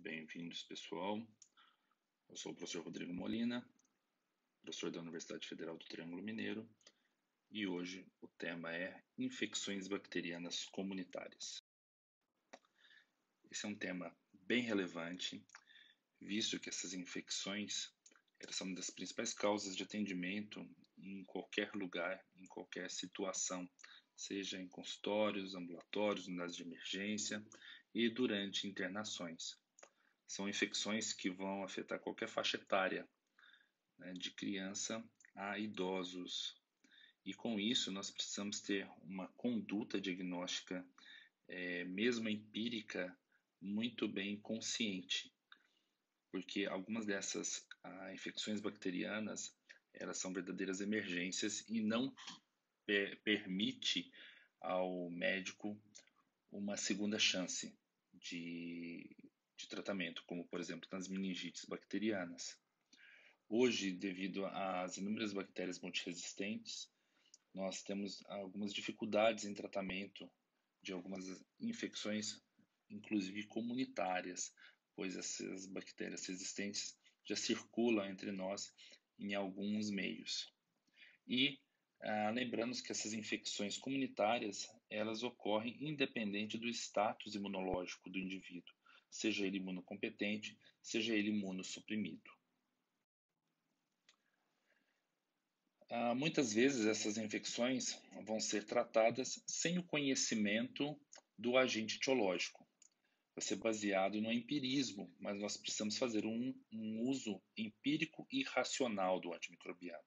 Bem-vindos, pessoal. Eu sou o professor Rodrigo Molina, professor da Universidade Federal do Triângulo Mineiro, e hoje o tema é infecções bacterianas comunitárias. Esse é um tema bem relevante, visto que essas infecções são uma das principais causas de atendimento em qualquer lugar, em qualquer situação, seja em consultórios, ambulatórios, unidades de emergência e durante internações. São infecções que vão afetar qualquer faixa etária, né, de criança a idosos. E com isso nós precisamos ter uma conduta diagnóstica, mesmo empírica, muito bem consciente, porque algumas dessas infecções bacterianas elas são verdadeiras emergências e não permite ao médico uma segunda chance de tratamento, como por exemplo nas meningites bacterianas. Hoje, devido às inúmeras bactérias multiresistentes, nós temos algumas dificuldades em tratamento de algumas infecções, inclusive comunitárias, pois essas bactérias resistentes já circulam entre nós em alguns meios. E lembramos que essas infecções comunitárias, elas ocorrem independente do status imunológico do indivíduo, seja ele imunocompetente, seja ele imunossuprimido. Muitas vezes essas infecções vão ser tratadas sem o conhecimento do agente etiológico. Vai ser baseado no empirismo, mas nós precisamos fazer um uso empírico e racional do antimicrobiano.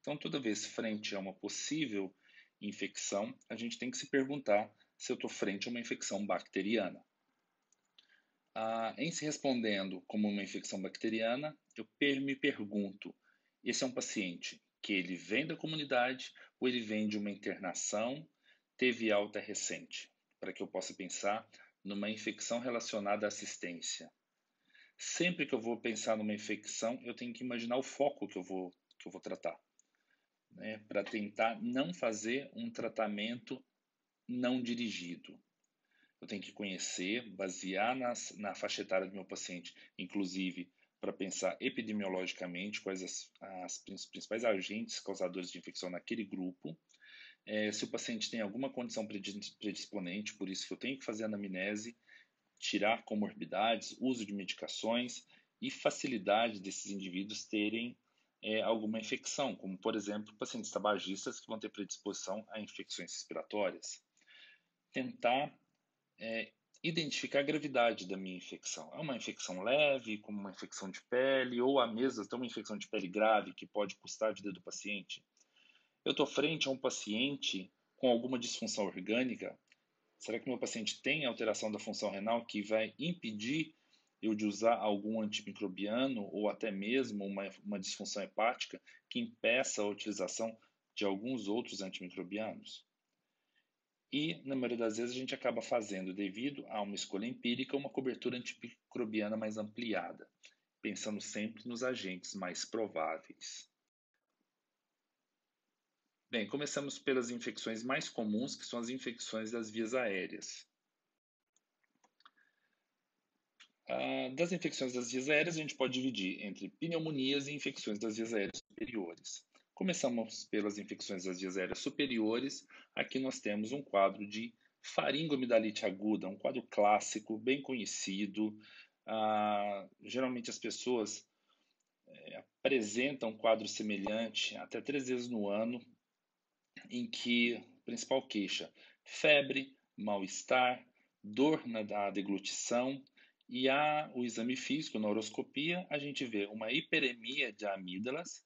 Então, toda vez frente a uma possível infecção, a gente tem que se perguntar se eu estou frente a uma infecção bacteriana. Em se respondendo como uma infecção bacteriana, eu me pergunto, esse é um paciente que ele vem da comunidade ou ele vem de uma internação, teve alta recente, para que eu possa pensar numa infecção relacionada à assistência. Sempre que eu vou pensar numa infecção, eu tenho que imaginar o foco que eu vou tratar, né, para tentar não fazer um tratamento não dirigido. Eu tenho que conhecer, basear na faixa etária do meu paciente, inclusive para pensar epidemiologicamente quais as principais agentes causadores de infecção naquele grupo. Se o paciente tem alguma condição predisponente, por isso que eu tenho que fazer anamnese, tirar comorbidades, uso de medicações e facilidade desses indivíduos terem alguma infecção, como, por exemplo, pacientes tabagistas que vão ter predisposição a infecções respiratórias. Tentar identificar a gravidade da minha infecção. É uma infecção leve, como uma infecção de pele, ou a mesma, até uma infecção de pele grave que pode custar a vida do paciente. Eu estou frente a um paciente com alguma disfunção orgânica. Será que meu paciente tem alteração da função renal que vai impedir eu de usar algum antimicrobiano ou até mesmo uma disfunção hepática que impeça a utilização de alguns outros antimicrobianos? E, na maioria das vezes, a gente acaba fazendo, devido a uma escolha empírica, uma cobertura antimicrobiana mais ampliada, pensando sempre nos agentes mais prováveis. Bem, começamos pelas infecções mais comuns, que são as infecções das vias aéreas. Das infecções das vias aéreas, a gente pode dividir entre pneumonias e infecções das vias aéreas superiores. Começamos pelas infecções das vias aéreas superiores. Aqui nós temos um quadro de faringoamidalite aguda, um quadro clássico, bem conhecido. Geralmente as pessoas apresentam um quadro semelhante até 3 vezes no ano, em que a principal queixa, febre, mal-estar, dor na deglutição, e o exame físico, na horoscopia, a gente vê uma hiperemia de amígdalas,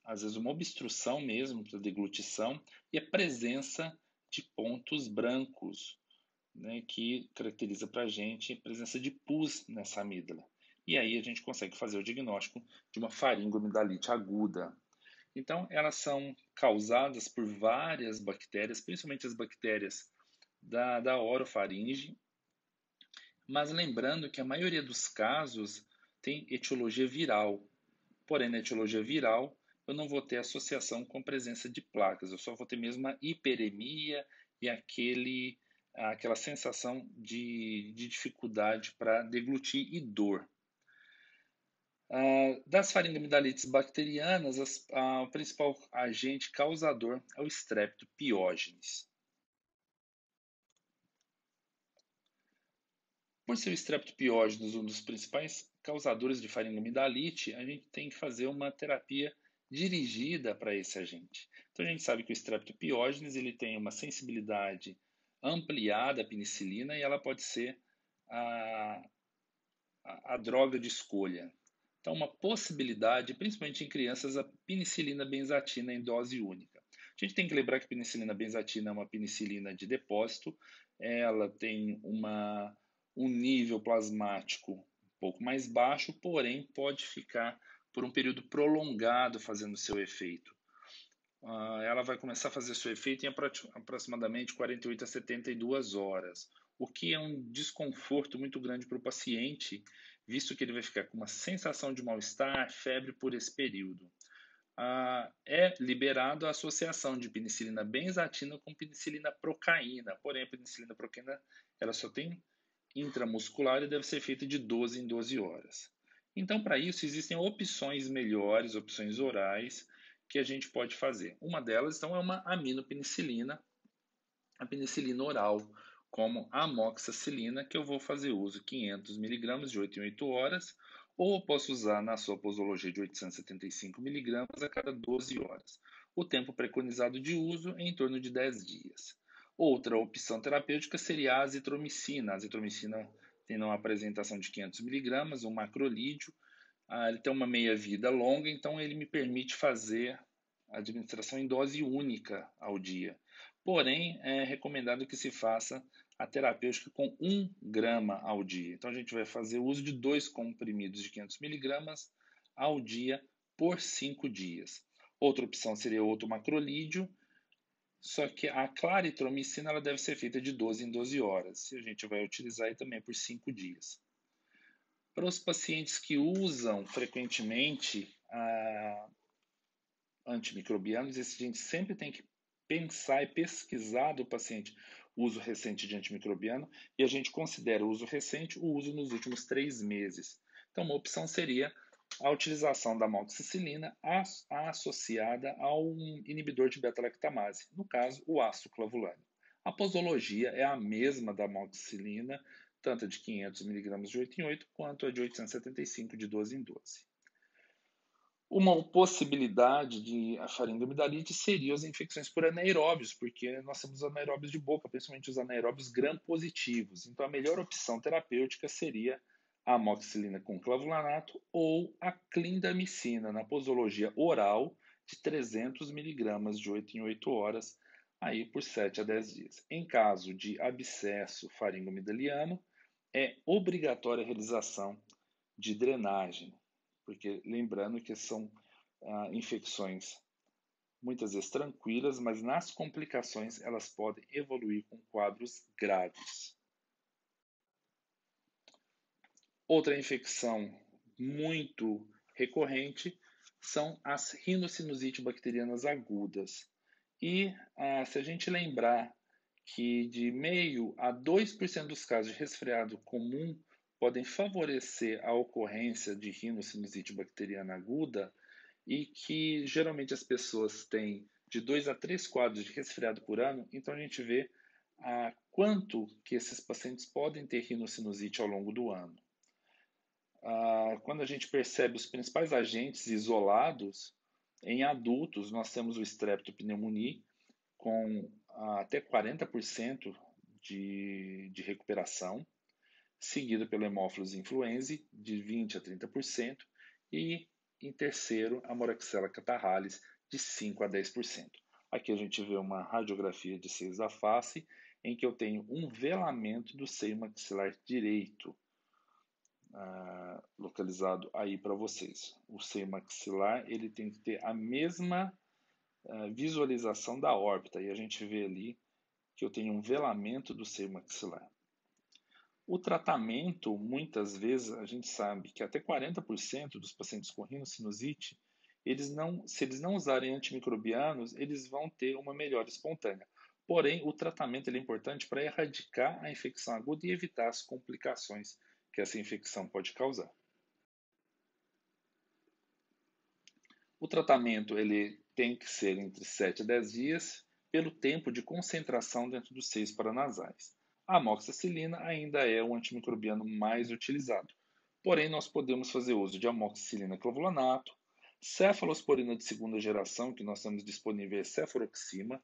às vezes uma obstrução mesmo da deglutição e a presença de pontos brancos, né, que caracteriza para a gente a presença de pus nessa amígdala. E aí a gente consegue fazer o diagnóstico de uma faringoamidalite aguda. Então, elas são causadas por várias bactérias, principalmente as bactérias da orofaringe, mas lembrando que a maioria dos casos tem etiologia viral. Porém, na etiologia viral, eu não vou ter associação com presença de placas, eu só vou ter mesmo uma hiperemia e aquele aquela sensação de dificuldade para deglutir e dor. Das faringoamidalites bacterianas, o principal agente causador é o Streptopiógenes. Por ser o Streptopiógenes um dos principais causadores de faringoamidalite, a gente tem que fazer uma terapia dirigida para esse agente. Então a gente sabe que o Streptopiógenes ele tem uma sensibilidade ampliada à penicilina e ela pode ser a, a droga de escolha. Então, uma possibilidade, principalmente em crianças, a penicilina benzatina em dose única. A gente tem que lembrar que a penicilina benzatina é uma penicilina de depósito, ela tem um nível plasmático um pouco mais baixo, porém pode ficar por um período prolongado fazendo seu efeito. Ela vai começar a fazer seu efeito em aproximadamente 48 a 72 horas, o que é um desconforto muito grande para o paciente, visto que ele vai ficar com uma sensação de mal-estar, febre por esse período. É liberado a associação de penicilina benzatina com penicilina procaína, porém a penicilina procaína ela só tem intramuscular e deve ser feita de 12 em 12 horas. Então, para isso, existem opções melhores, opções orais, que a gente pode fazer. Uma delas, então, é uma aminopenicilina, a penicilina oral, como a amoxicilina, que eu vou fazer uso 500 mg de 8 em 8 horas, ou eu posso usar na sua posologia de 875 mg a cada 12 horas. O tempo preconizado de uso é em torno de 10 dias. Outra opção terapêutica seria a azitromicina. A azitromicina tem uma apresentação de 500 mg, um macrolídeo. Ele tem uma meia-vida longa, então ele me permite fazer a administração em dose única ao dia. Porém, é recomendado que se faça a terapêutica com 1 grama ao dia. Então, a gente vai fazer o uso de 2 comprimidos de 500 miligramas ao dia por 5 dias. Outra opção seria outro macrolídeo, só que a claritromicina ela deve ser feita de 12 em 12 horas. E a gente vai utilizar aí também por 5 dias. Para os pacientes que usam frequentemente antimicrobianos, a gente sempre tem que pensar e pesquisar do paciente o uso recente de antimicrobiano e a gente considera o uso recente o uso nos últimos 3 meses. Então, uma opção seria a utilização da amoxicilina associada a um inibidor de beta-lactamase, no caso, o ácido clavulânico. A posologia é a mesma da amoxicilina, tanto a de 500 mg de 8 em 8 quanto a de 875 de 12 em 12. Uma possibilidade de faringoamidalite seria as infecções por anaeróbios, porque nós temos anaeróbios de boca, principalmente os anaeróbios gram-positivos. Então, a melhor opção terapêutica seria a amoxicilina com clavulanato ou a clindamicina, na posologia oral de 300 mg de 8 em 8 horas, aí por 7 a 10 dias. Em caso de abscesso faringoamidaliano, é obrigatória a realização de drenagem, porque lembrando que são infecções muitas vezes tranquilas, mas nas complicações elas podem evoluir com quadros graves. Outra infecção muito recorrente são as rinocinusite bacterianas agudas. E se a gente lembrar que de meio a 2% dos casos de resfriado comum podem favorecer a ocorrência de rinocinusite bacteriana aguda e que geralmente as pessoas têm de 2 a 3 quadros de resfriado por ano, então a gente vê quanto que esses pacientes podem ter rinocinusite ao longo do ano. Quando a gente percebe os principais agentes isolados, em adultos nós temos o Streptopneumoniae com até 40% de recuperação, seguido pelo Haemophilus influenzae, de 20 a 30%, e em terceiro, a Moraxella catarrhalis, de 5 a 10%. Aqui a gente vê uma radiografia de seios da face, em que eu tenho um velamento do seio maxilar direito, localizado aí para vocês. O seio maxilar ele tem que ter a mesma visualização da órbita, e a gente vê ali que eu tenho um velamento do seio maxilar. O tratamento, muitas vezes, a gente sabe que até 40% dos pacientes com rinocinusite, se eles não usarem antimicrobianos, eles vão ter uma melhora espontânea. Porém, o tratamento ele é importante para erradicar a infecção aguda e evitar as complicações que essa infecção pode causar. O tratamento ele tem que ser entre 7 a 10 dias, pelo tempo de concentração dentro dos seios paranasais. A amoxicilina ainda é o antimicrobiano mais utilizado, porém nós podemos fazer uso de amoxicilina clavulanato, cefalosporina de segunda geração, que nós temos disponível é cefuroxima,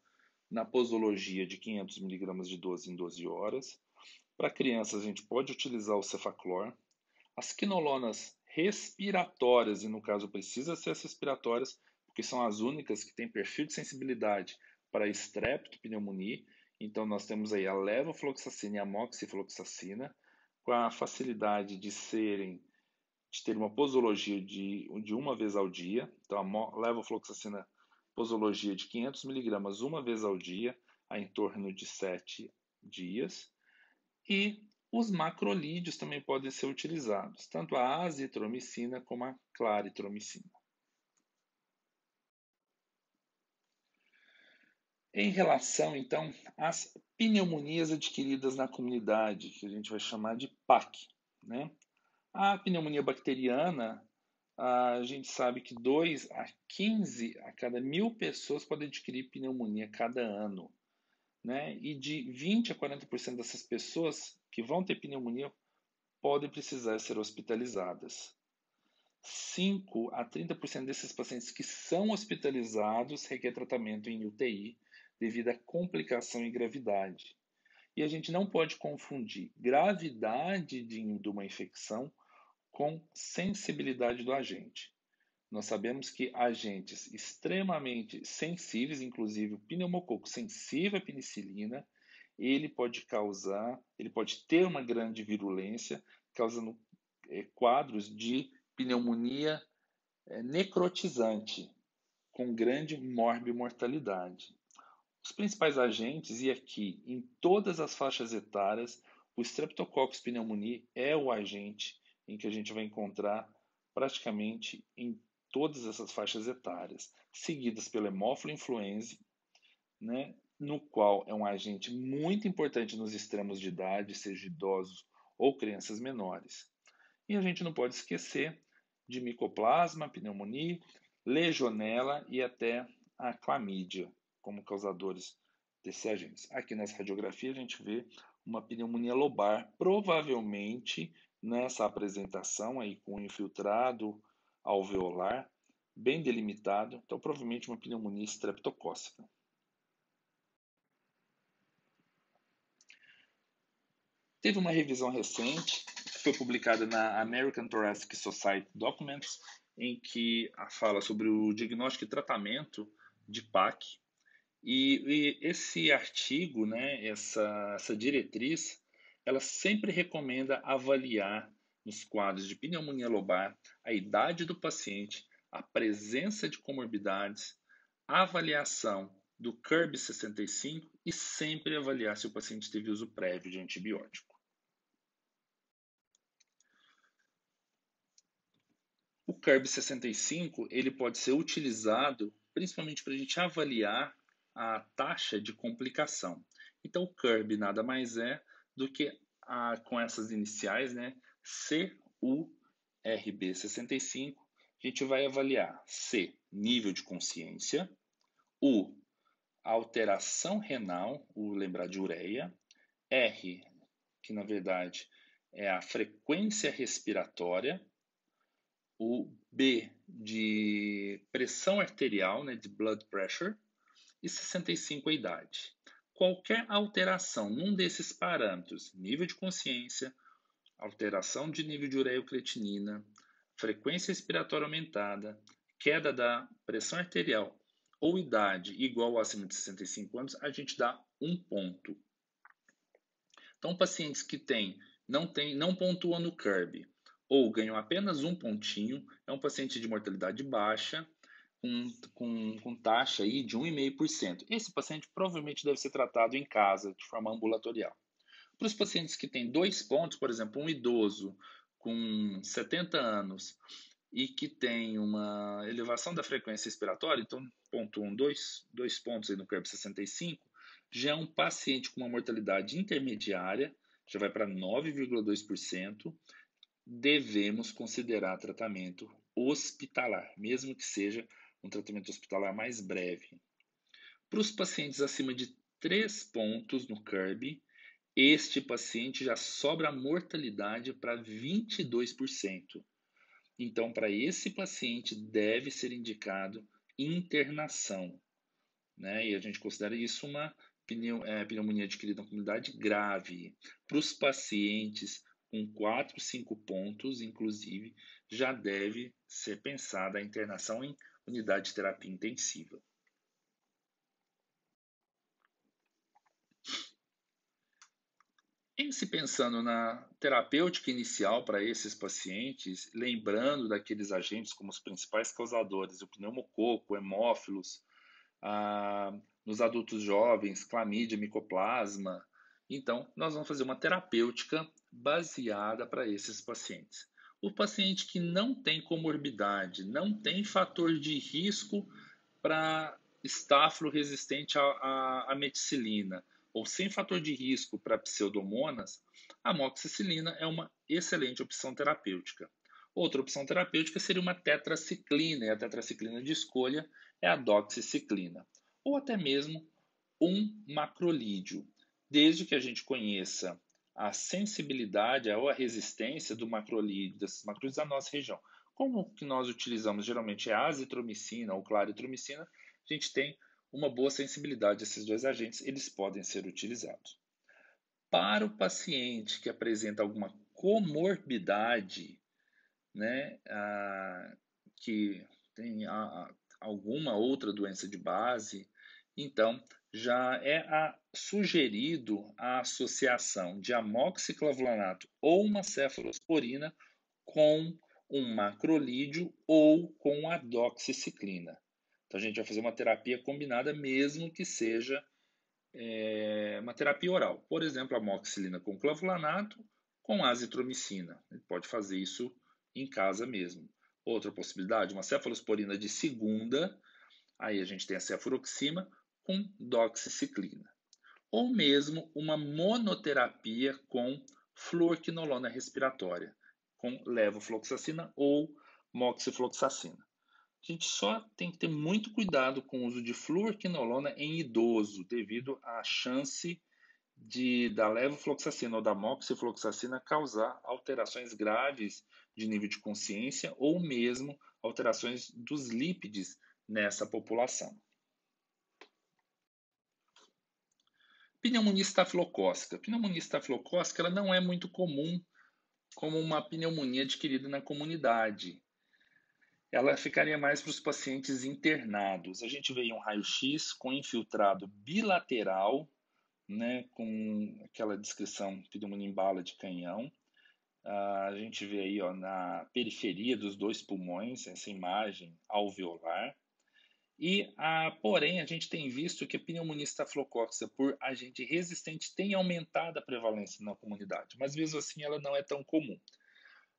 na posologia de 500 mg de 12 em 12 horas. Para crianças, a gente pode utilizar o cefaclor. As quinolonas respiratórias, e no caso precisa ser as respiratórias, porque são as únicas que têm perfil de sensibilidade para estrepto, pneumonia. Então nós temos aí a levofloxacina e a moxifloxacina, com a facilidade de ter uma posologia de uma vez ao dia. Então a levofloxacina posologia de 500 miligramas uma vez ao dia, a em torno de 7 dias. E os macrolídeos também podem ser utilizados, tanto a azitromicina como a claritromicina. Em relação, então, às pneumonias adquiridas na comunidade, que a gente vai chamar de PAC, né? A pneumonia bacteriana, a gente sabe que 2 a 15 a cada 1.000 pessoas podem adquirir pneumonia cada ano, né? E de 20 a 40% dessas pessoas que vão ter pneumonia podem precisar ser hospitalizadas. 5 a 30% desses pacientes que são hospitalizados requer tratamento em UTI devido à complicação e gravidade. E a gente não pode confundir gravidade de uma infecção com sensibilidade do agente. Nós sabemos que agentes extremamente sensíveis, inclusive o pneumococo sensível à penicilina, ele pode ter uma grande virulência, causando quadros de pneumonia necrotizante, com grande morbimortalidade. Os principais agentes, e aqui em todas as faixas etárias, o Streptococcus pneumoniae é o agente em que a gente vai encontrar praticamente em todas essas faixas etárias, seguidas pelo Haemophilus influenzae, né, no qual é um agente muito importante nos extremos de idade, seja idosos ou crianças menores. E a gente não pode esquecer de Mycoplasma, pneumonia, Legionela e até a clamídia como causadores desses agentes. Aqui nessa radiografia a gente vê uma pneumonia lobar, provavelmente nessa apresentação aí com infiltrado alveolar, bem delimitado, então provavelmente uma pneumonia streptocócica. Teve uma revisão recente, que foi publicada na American Thoracic Society Documents, em que fala sobre o diagnóstico e tratamento de PAC. E esse artigo, né, essa diretriz, ela sempre recomenda avaliar nos quadros de pneumonia lobar a idade do paciente, a presença de comorbidades, a avaliação do CURB-65 e sempre avaliar se o paciente teve uso prévio de antibiótico. O CURB-65 ele pode ser utilizado principalmente para a gente avaliar a taxa de complicação. Então, o CURB nada mais é do que com essas iniciais, né, CURB-65, a gente vai avaliar C, nível de consciência, U, alteração renal, lembrar de ureia, R, que na verdade é a frequência respiratória, o B de pressão arterial, né, de blood pressure, e 65 a idade. Qualquer alteração num desses parâmetros, nível de consciência, alteração de nível de ureocreatinina, frequência respiratória aumentada, queda da pressão arterial ou idade igual ou acima de 65 anos, a gente dá 1 ponto. Então, pacientes que não pontuam no CURB ou ganham apenas 1 pontinho, é um paciente de mortalidade baixa, com taxa aí de 1,5%. Esse paciente provavelmente deve ser tratado em casa, de forma ambulatorial. Para os pacientes que têm 2 pontos, por exemplo, um idoso com 70 anos e que tem uma elevação da frequência respiratória, então ponto 1, 2 pontos aí no CURB 65, Já é um paciente com uma mortalidade intermediária, já vai para 9,2%, devemos considerar tratamento hospitalar, mesmo que seja um tratamento hospitalar mais breve. Para os pacientes acima de 3 pontos no CURB, este paciente já sobra a mortalidade para 22%. Então, para esse paciente, deve ser indicado internação, né? E a gente considera isso uma pneumonia adquirida na comunidade grave. Para os pacientes com 4, 5 pontos, inclusive, já deve ser pensada a internação em unidade de terapia intensiva. Em se pensando na terapêutica inicial para esses pacientes, lembrando daqueles agentes como os principais causadores, o pneumococo, hemófilos, nos adultos jovens, clamídia, micoplasma. Então, nós vamos fazer uma terapêutica baseada para esses pacientes. O paciente que não tem comorbidade, não tem fator de risco para estáfilo resistente à meticilina, ou sem fator de risco para pseudomonas, a amoxicilina é uma excelente opção terapêutica. Outra opção terapêutica seria uma tetraciclina, e a tetraciclina de escolha é a doxiciclina, ou até mesmo um macrolídeo, desde que a gente conheça a sensibilidade ou a resistência do macrolídeo, desses macrolídeos da nossa região. Como o que nós utilizamos geralmente é a azitromicina ou claritromicina, a gente tem uma boa sensibilidade a esses dois agentes, eles podem ser utilizados. Para o paciente que apresenta alguma comorbidade, né, que tem alguma outra doença de base, então já é sugerido a associação de amoxiclavulanato ou uma cefalosporina com um macrolídeo ou com a doxiciclina. Então a gente vai fazer uma terapia combinada, mesmo que seja uma terapia oral. Por exemplo, amoxicilina com clavulanato com azitromicina. A gente pode fazer isso em casa mesmo. Outra possibilidade, uma cefalosporina de segunda, aí a gente tem a cefuroxima com doxiciclina. Ou mesmo uma monoterapia com fluorquinolona respiratória, com levofloxacina ou moxifloxacina. A gente só tem que ter muito cuidado com o uso de fluorquinolona em idoso, devido à chance da levofloxacina ou da moxifloxacina causar alterações graves de nível de consciência ou mesmo alterações dos lípides nessa população. Pneumonia estafilocócica. Pneumonia estafilocócica ela não é muito comum como uma pneumonia adquirida na comunidade. Ela ficaria mais para os pacientes internados. A gente vê um raio-x com infiltrado bilateral, né, com aquela descrição pneumonia em bala de canhão. A gente vê aí na periferia dos dois pulmões essa imagem alveolar. Porém, a gente tem visto que a pneumonia estafilocócica por agente resistente tem aumentado a prevalência na comunidade, mas mesmo assim ela não é tão comum.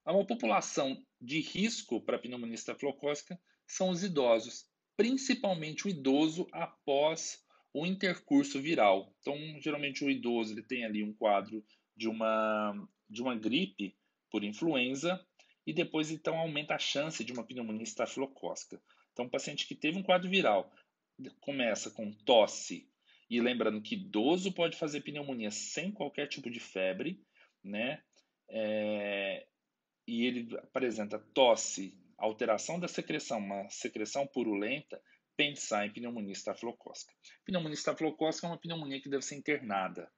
Uma população de risco para a pneumonia estafilocócica são os idosos, principalmente o idoso após o intercurso viral. Então, geralmente o idoso ele tem ali um quadro de uma gripe por influenza e depois então aumenta a chance de uma pneumonia estafilocócica. Então, um paciente que teve um quadro viral começa com tosse, e lembrando que idoso pode fazer pneumonia sem qualquer tipo de febre, né? E ele apresenta tosse, alteração da secreção, uma secreção purulenta, pensar em pneumonia estafilocócica. Pneumonia estafilocócica é uma pneumonia que deve ser internada.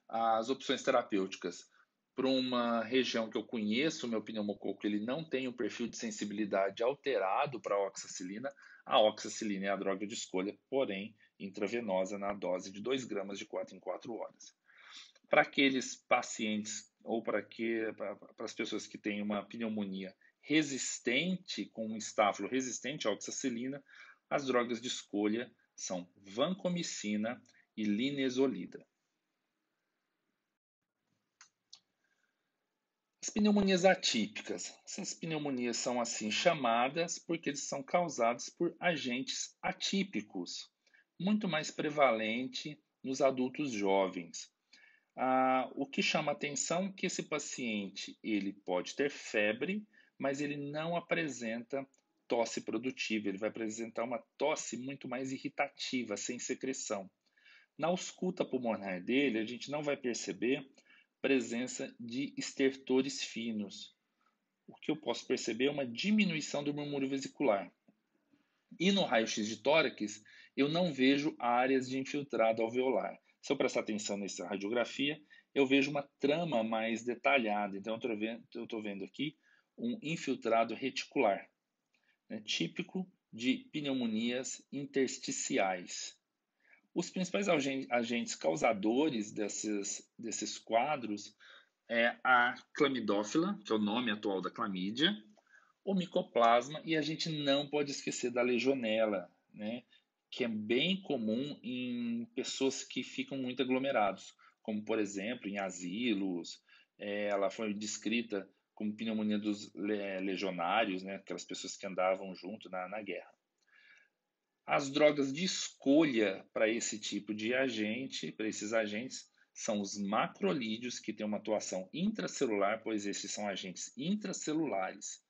As opções terapêuticas para uma região que eu conheço, o meu pneumococo ele não tem o perfil de sensibilidade alterado para a oxacilina. A oxacilina é a droga de escolha, porém intravenosa na dose de 2 gramas de 4 em 4 horas. Para aqueles pacientes ou para as pessoas que têm uma pneumonia resistente, com um estáfilo resistente à oxacilina, as drogas de escolha são vancomicina e linezolida. As pneumonias atípicas. Essas pneumonias são assim chamadas porque eles são causados por agentes atípicos. muito mais prevalente nos adultos jovens. O que chama atenção é que esse paciente ele pode ter febre, mas ele não apresenta tosse produtiva, ele vai apresentar uma tosse muito mais irritativa, sem secreção. Na ausculta pulmonar dele, a gente não vai perceber presença de estertores finos. O que eu posso perceber é uma diminuição do murmúrio vesicular. E no raio-x de tórax, eu não vejo áreas de infiltrado alveolar. Se eu prestar atenção nessa radiografia, eu vejo uma trama mais detalhada. Então, eu estou vendo aqui um infiltrado reticular, né, típico de pneumonias intersticiais. Os principais agentes causadores desses quadros é a clamidófila, que é o nome atual da clamídia, o micoplasma, e a gente não pode esquecer da legionela, né, que é bem comum em pessoas que ficam muito aglomerados, como por exemplo em asilos. Ela foi descrita como pneumonia dos legionários, né, aquelas pessoas que andavam junto na guerra. As drogas de escolha para esse tipo de agente, para esses agentes, são os macrolídeos, que têm uma atuação intracelular, pois esses são agentes intracelulares,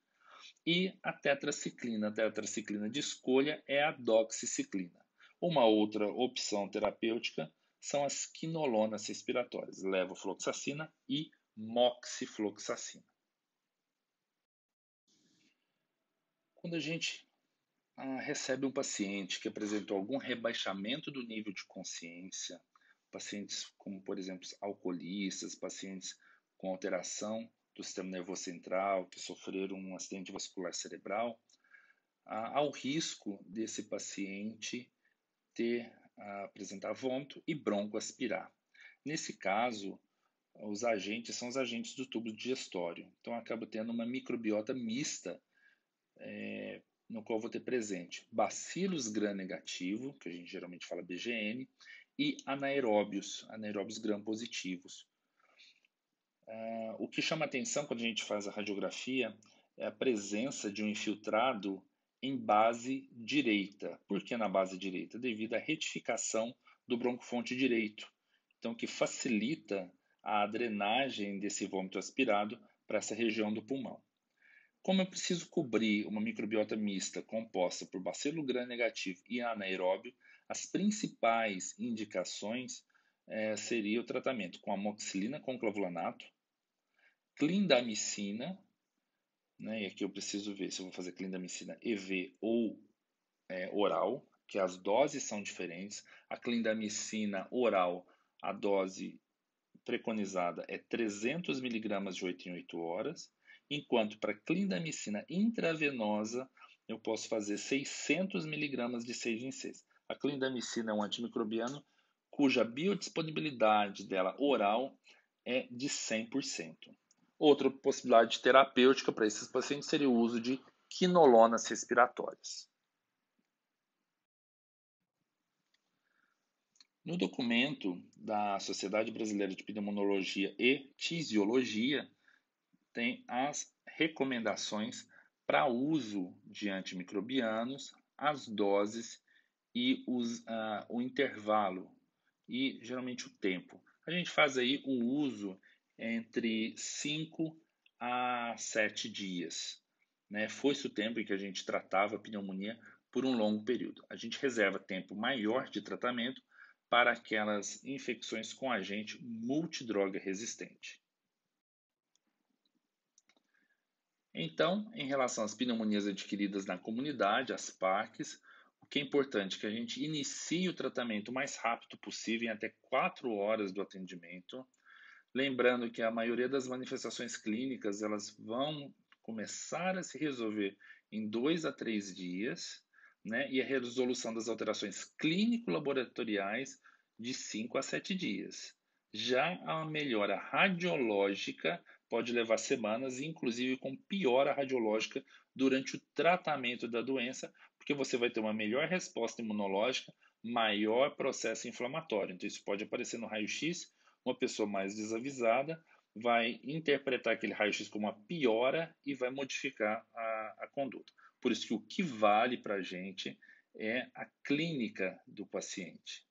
e a tetraciclina. A tetraciclina de escolha é a doxiciclina. Uma outra opção terapêutica são as quinolonas respiratórias, levofloxacina e moxifloxacina. Quando a gente recebe um paciente que apresentou algum rebaixamento do nível de consciência, pacientes como, por exemplo, alcoolistas, pacientes com alteração do sistema nervoso central, que sofreram um acidente vascular cerebral, há o risco desse paciente apresentar vômito e broncoaspirar. Nesse caso, os agentes são os agentes do tubo digestório. Então, acaba tendo uma microbiota mista, no qual vou ter presente Bacillus gram-negativo, que a gente geralmente fala BGN, e anaeróbios gram-positivos. O que chama atenção quando a gente faz a radiografia é a presença de um infiltrado em base direita. Por que na base direita? Devido à retificação do broncofonte direito, então que facilita a drenagem desse vômito aspirado para essa região do pulmão. Como eu preciso cobrir uma microbiota mista composta por bacilo gram-negativo e anaeróbio, as principais indicações seria o tratamento com amoxicilina com clavulanato, clindamicina, né, e aqui eu preciso ver se eu vou fazer clindamicina EV ou oral, que as doses são diferentes. A clindamicina oral, a dose preconizada é 300 miligramas de 8 em 8 horas, enquanto para clindamicina intravenosa eu posso fazer 600 miligramas de 6 em 6. A clindamicina é um antimicrobiano cuja biodisponibilidade dela oral é de 100%. Outra possibilidade terapêutica para esses pacientes seria o uso de quinolonas respiratórias. No documento da Sociedade Brasileira de Pneumologia e Tisiologia, tem as recomendações para uso de antimicrobianos, as doses e o intervalo e geralmente o tempo. A gente faz aí o uso entre 5 a 7 dias. Né? Foi-se o tempo em que a gente tratava a pneumonia por um longo período. A gente reserva tempo maior de tratamento para aquelas infecções com agente multidroga resistente. Então, em relação às pneumonias adquiridas na comunidade, as PACs, o que é importante é que a gente inicie o tratamento o mais rápido possível, em até 4 horas do atendimento. Lembrando que a maioria das manifestações clínicas elas vão começar a se resolver em 2 a 3 dias, né? E a resolução das alterações clínico-laboratoriais de 5 a 7 dias. Já a melhora radiológica pode levar semanas, inclusive com piora radiológica durante o tratamento da doença, porque você vai ter uma melhor resposta imunológica, maior processo inflamatório. Então, isso pode aparecer no raio-x. Uma pessoa mais desavisada vai interpretar aquele raio-x como uma piora e vai modificar a conduta. Por isso que o que vale para a gente é a clínica do paciente.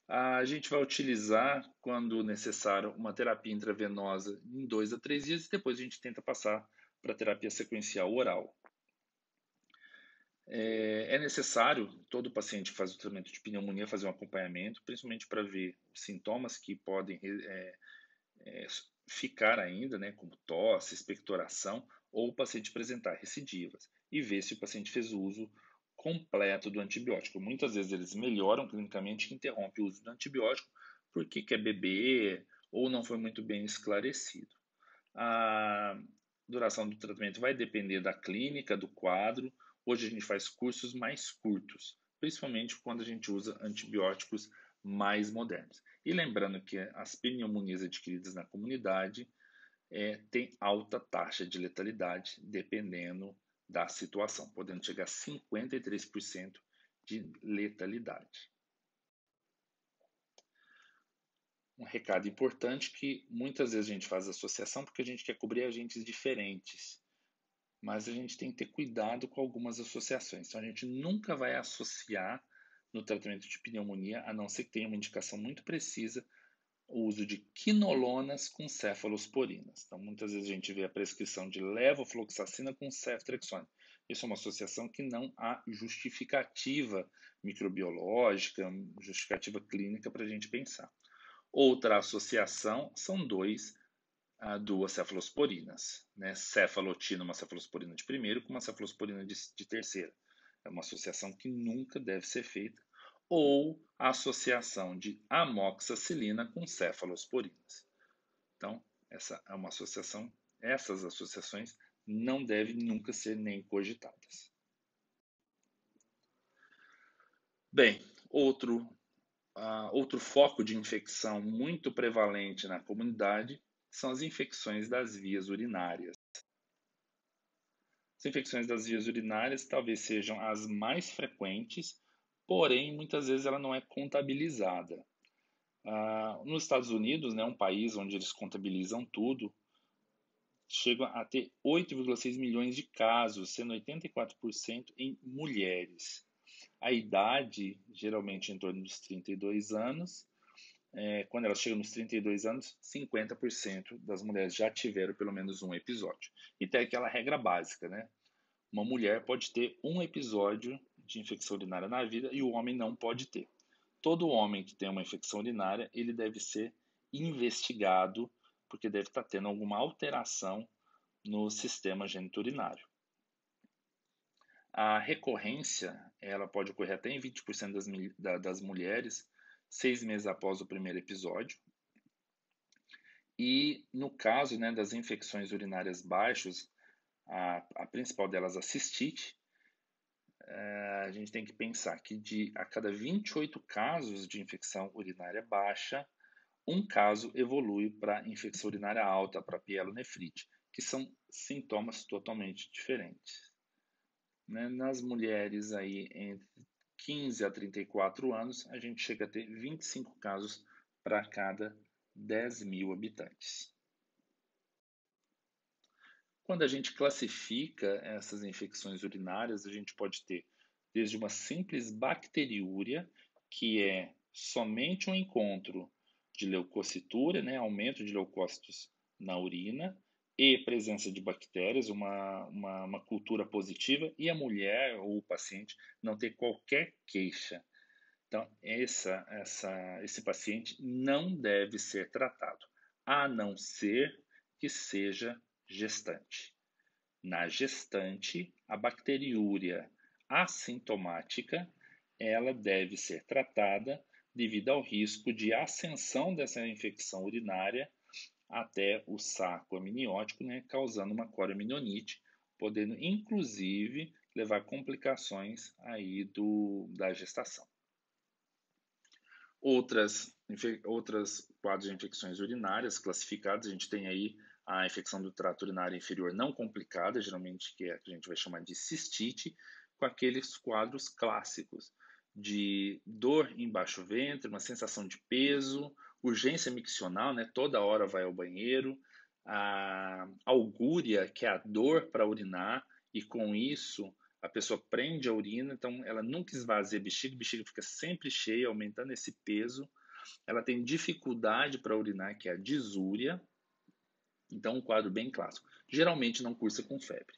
A gente vai utilizar, quando necessário, uma terapia intravenosa em 2 a 3 dias e depois a gente tenta passar para a terapia sequencial oral. É necessário, todo paciente que faz o tratamento de pneumonia, fazer um acompanhamento, principalmente para ver os sintomas que podem ficar ainda, né, como tosse, expectoração, ou o paciente apresentar recidivas, e ver se o paciente fez o uso completo do antibiótico. Muitas vezes eles melhoram clinicamente e interrompem o uso do antibiótico porque quer beber ou não foi muito bem esclarecido. A duração do tratamento vai depender da clínica, do quadro. Hoje a gente faz cursos mais curtos, principalmente quando a gente usa antibióticos mais modernos. E lembrando que as pneumonias adquiridas na comunidade têm alta taxa de letalidade, dependendo da situação, podendo chegar a 53% de letalidade. Um recado importante que muitas vezes a gente faz associação porque a gente quer cobrir agentes diferentes, mas a gente tem que ter cuidado com algumas associações. Então a gente nunca vai associar no tratamento de pneumonia, a não ser que tenha uma indicação muito precisa, o uso de quinolonas com cefalosporinas. Então muitas vezes a gente vê a prescrição de levofloxacina com ceftriaxone. Isso é uma associação que não há justificativa microbiológica, justificativa clínica para a gente pensar. Outra associação são duas cefalosporinas, né? Cefalotina, uma cefalosporina de primeiro, com uma cefalosporina de terceira. É uma associação que nunca deve ser feita. Ou a associação de amoxicilina com cefalosporinas. Então, essa é uma associação, essas associações não devem nunca ser nem cogitadas. Bem, outro foco de infecção muito prevalente na comunidade são as infecções das vias urinárias. As infecções das vias urinárias talvez sejam as mais frequentes, porém muitas vezes ela não é contabilizada. Nos Estados Unidos, né, um país onde eles contabilizam tudo, chega a ter 8,6 milhões de casos, sendo 84% em mulheres. A idade, geralmente em torno dos 32 anos, quando elas chegam nos 32 anos, 50% das mulheres já tiveram pelo menos um episódio. E tem aquela regra básica, né? Uma mulher pode ter um episódio de infecção urinária na vida e o homem não pode ter. Todo homem que tem uma infecção urinária, ele deve ser investigado porque deve estar tendo alguma alteração no sistema geniturinário. A recorrência, ela pode ocorrer até em 20% das mulheres, 6 meses após o primeiro episódio. E no caso, né, das infecções urinárias baixas, a principal delas, a cistite, a gente tem que pensar que a cada 28 casos de infecção urinária baixa, um caso evolui para infecção urinária alta, para pielonefrite, que são sintomas totalmente diferentes. Né? Nas mulheres aí entre 15 a 34 anos, a gente chega a ter 25 casos para cada 10 mil habitantes. Quando a gente classifica essas infecções urinárias, a gente pode ter desde uma simples bacteriúria, que é somente um encontro de leucocitura, né, aumento de leucócitos na urina, e presença de bactérias, uma cultura positiva, e a mulher ou o paciente não ter qualquer queixa. Então, esse paciente não deve ser tratado, a não ser que seja gestante. Na gestante, a bacteriúria assintomática, ela deve ser tratada devido ao risco de ascensão dessa infecção urinária até o saco amniótico, né, causando uma coriamnioniite, podendo inclusive levar complicações aí da gestação. Outras quadros de infecções urinárias classificadas, a gente tem aí a infecção do trato urinário inferior não complicada, geralmente que a gente vai chamar de cistite, com aqueles quadros clássicos de dor em baixo ventre, uma sensação de peso, urgência miccional, né, toda hora vai ao banheiro, a algúria, que é a dor para urinar, e com isso a pessoa prende a urina, então ela nunca esvazia a bexiga fica sempre cheia, aumentando esse peso. Ela tem dificuldade para urinar, que é a disúria, então um quadro bem clássico. Geralmente não cursa com febre.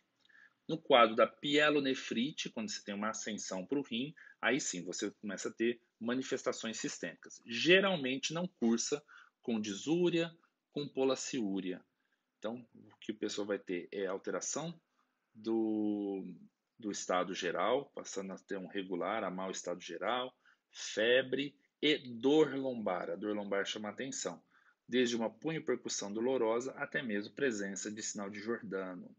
No quadro da pielonefrite, quando você tem uma ascensão para o rim, aí sim você começa a ter manifestações sistêmicas. Geralmente não cursa com disúria, com polaciúria. Então, o que o pessoal vai ter é alteração do, do estado geral, passando a ter um regular a mau estado geral, febre e dor lombar. A dor lombar chama a atenção, desde uma punho-percussão dolorosa até mesmo presença de sinal de Giordano.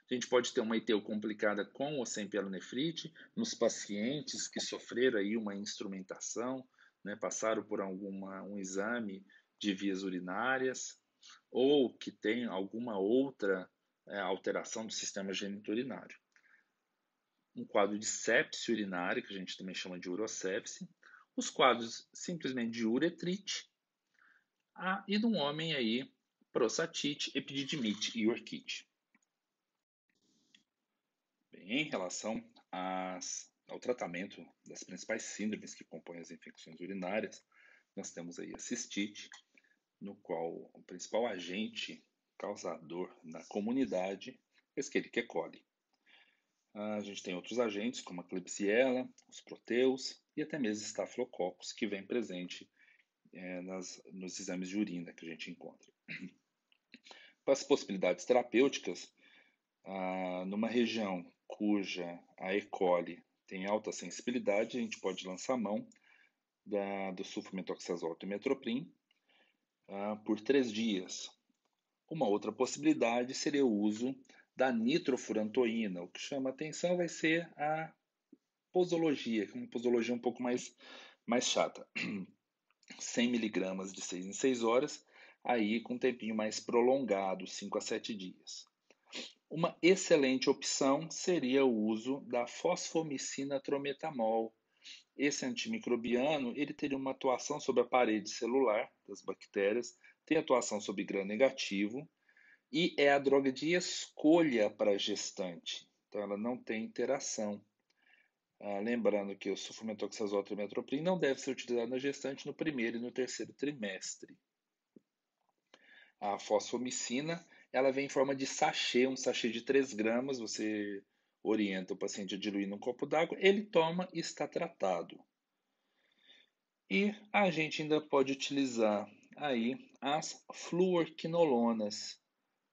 A gente pode ter uma ITU complicada com ou sem pielonefrite nos pacientes que sofreram aí uma instrumentação, né, passaram por um exame de vias urinárias ou que tem alguma outra alteração do sistema geniturinário. Um quadro de sepse urinária, que a gente também chama de urosepse, os quadros simplesmente de uretrite, e no homem aí, prostatite, epididimite e orquite. Bem, em relação ao tratamento das principais síndromes que compõem as infecções urinárias, nós temos aí a cistite, no qual o principal agente causador na comunidade é Escherichia coli. A gente tem outros agentes, como a Klebsiella, os proteus e até mesmo Staphylococcus, que vem presente nos exames de urina que a gente encontra. Para as possibilidades terapêuticas, numa região cuja a E. coli tem alta sensibilidade, a gente pode lançar mão do sulfametoxazol e metroprim por 3 dias. Uma outra possibilidade seria o uso da nitrofurantoína. O que chama atenção vai ser a posologia, que é uma posologia um pouco mais chata. 100 miligramas de 6 em 6 horas, aí com um tempinho mais prolongado, 5 a 7 dias. Uma excelente opção seria o uso da fosfomicina trometamol. Esse antimicrobiano ele teria uma atuação sobre a parede celular das bactérias, tem atuação sobre gram-negativo e é a droga de escolha para a gestante. Então ela não tem interação. Lembrando que o sulfametoxazol e metroprim não deve ser utilizado na gestante no primeiro e no terceiro trimestre. A fosfomicina, ela vem em forma de sachê, um sachê de 3 gramas, você orienta o paciente a diluir num copo d'água, ele toma e está tratado. E a gente ainda pode utilizar aí as fluorquinolonas,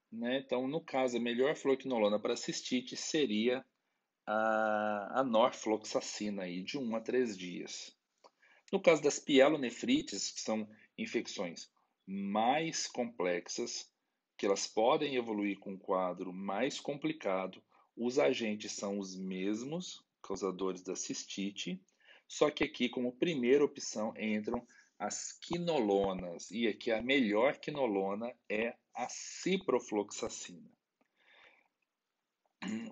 né? Então, no caso, a melhor fluorquinolona para cistite seria a norfloxacina, aí, de 1 a 3 dias. No caso das pielonefrites, que são infecções mais complexas, que elas podem evoluir com um quadro mais complicado, os agentes são os mesmos, causadores da cistite, só que aqui, como primeira opção, entram as quinolonas, e aqui a melhor quinolona é a ciprofloxacina.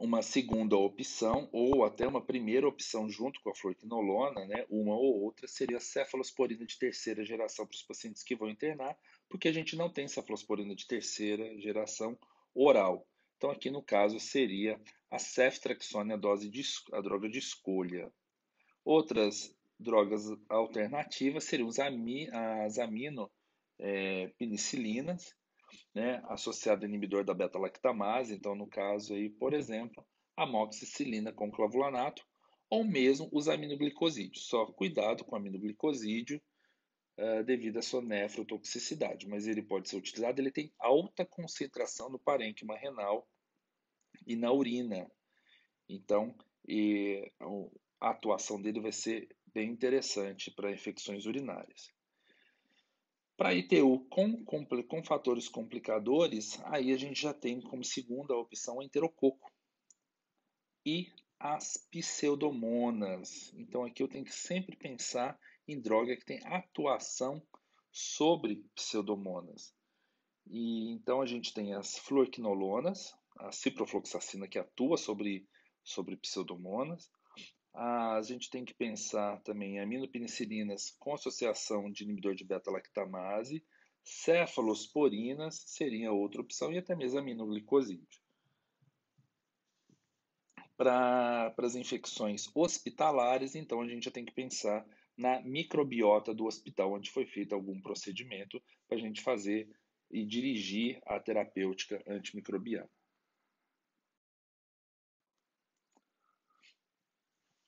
Uma segunda opção, ou até uma primeira opção junto com a fluorquinolona, né, uma ou outra, seria a cefalosporina de terceira geração para os pacientes que vão internar, porque a gente não tem cefalosporina de terceira geração oral. Então, aqui no caso, seria a ceftriaxone, a droga de escolha. Outras drogas alternativas seriam as aminopenicilinas, né, associado a inibidor da beta-lactamase, então no caso aí, por exemplo, amoxicilina com clavulanato, ou mesmo os aminoglicosídeos. Só cuidado com o aminoglicosídeo devido à sua nefrotoxicidade, mas ele pode ser utilizado, ele tem alta concentração no parênquima renal e na urina. Então, a atuação dele vai ser bem interessante para infecções urinárias. Para ITU com fatores complicadores, aí a gente já tem como segunda opção o enterococo e as pseudomonas. Então aqui eu tenho que sempre pensar em droga que tem atuação sobre pseudomonas. E então a gente tem as fluorquinolonas, a ciprofloxacina que atua sobre pseudomonas. A gente tem que pensar também em aminopenicilinas com associação de inibidor de beta-lactamase, cefalosporinas seria outra opção e até mesmo aminoglicosídeo. Para as infecções hospitalares, então a gente já tem que pensar na microbiota do hospital onde foi feito algum procedimento para a gente fazer e dirigir a terapêutica antimicrobiana.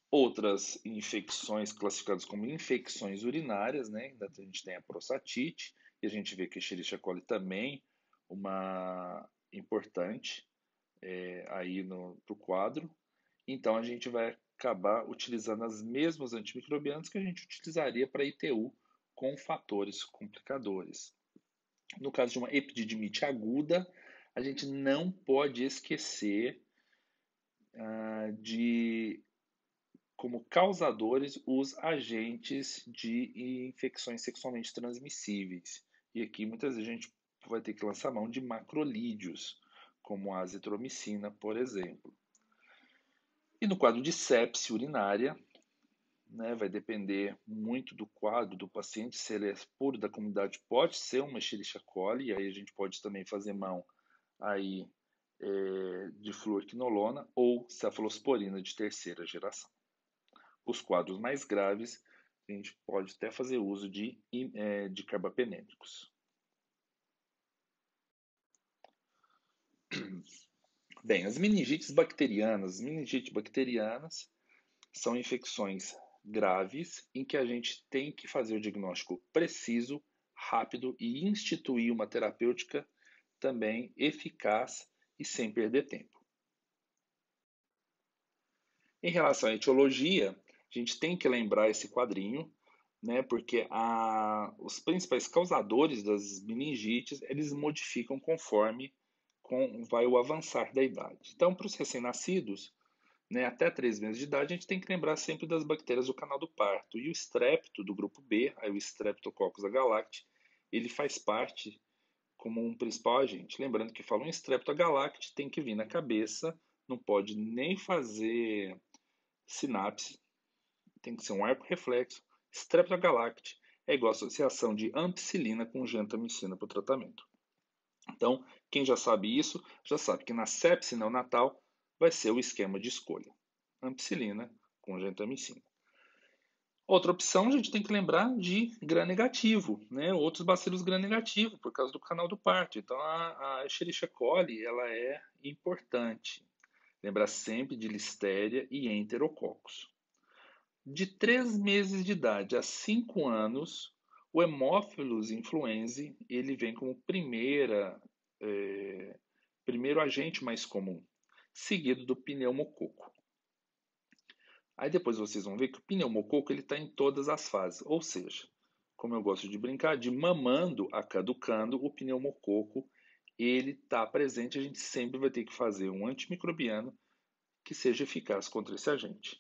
Outras infecções classificadas como infecções urinárias, né? Ainda a gente tem a prostatite, e a gente vê que a Escherichia coli também uma importante aí no quadro. Então a gente vai acabar utilizando as mesmas antimicrobianas que a gente utilizaria para ITU com fatores complicadores. No caso de uma epididimite aguda, a gente não pode esquecer de como causadores os agentes de infecções sexualmente transmissíveis. E aqui muitas vezes a gente vai ter que lançar mão de macrolídeos, como a azitromicina, por exemplo. E no quadro de sepse urinária, né, vai depender muito do quadro do paciente, se ele é puro da comunidade, pode ser uma Escherichia coli, e aí a gente pode também fazer mão aí, de fluoroquinolona ou cefalosporina de terceira geração. Os quadros mais graves, a gente pode até fazer uso de carbapenêmicos. Bem, as meningites bacterianas são infecções graves em que a gente tem que fazer o diagnóstico preciso, rápido e instituir uma terapêutica também eficaz e sem perder tempo. Em relação à etiologia, a gente tem que lembrar esse quadrinho, né, porque os principais causadores das meningites, eles modificam conforme vai o avançar da idade. Então, para os recém-nascidos, né, até 3 meses de idade, a gente tem que lembrar sempre das bactérias do canal do parto. E o estrépito do grupo B, aí o Streptococcus agalacti, ele faz parte como um principal agente. Lembrando que falam em Strepto agalacti, tem que vir na cabeça, não pode nem fazer sinapse, tem que ser um arco reflexo. Strepto agalacti é igual a associação de ampicilina com gentamicina para o tratamento. Então, quem já sabe isso, já sabe que na sepse neonatal vai ser o esquema de escolha. Ampicilina com gentamicina. Outra opção, a gente tem que lembrar de gram-negativo, né? Outros bacilos gram-negativo, por causa do canal do parto. Então, a Escherichia coli, ela é importante. Lembrar sempre de Listeria e Enterococcus. De 3 meses de idade a 5 anos, o Haemophilus influenzae, ele vem como primeiro agente mais comum, seguido do pneumococo. Aí depois vocês vão ver que o pneumococo está em todas as fases, ou seja, como eu gosto de brincar, de mamando a caducando, o pneumococo ele está presente, a gente sempre vai ter que fazer um antimicrobiano que seja eficaz contra esse agente.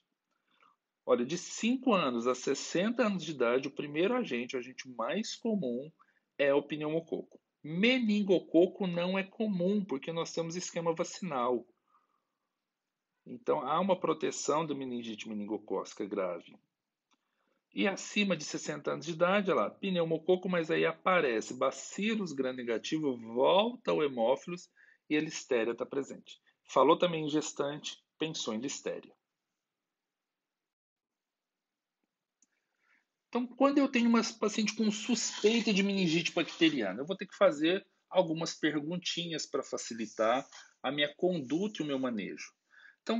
Olha, de 5 anos a 60 anos de idade, o primeiro agente, o agente mais comum, é o pneumococo. Meningococo não é comum, porque nós temos esquema vacinal. Então, há uma proteção da meningite meningocócica grave. E acima de 60 anos de idade, olha lá, pneumococo, mas aí aparece Bacillus gram-negativo, volta ao hemófilos e a listéria está presente. Falou também em gestante, pensou em listéria. Então, quando eu tenho uma paciente com suspeita de meningite bacteriana, eu vou ter que fazer algumas perguntinhas para facilitar a minha conduta e o meu manejo. Então,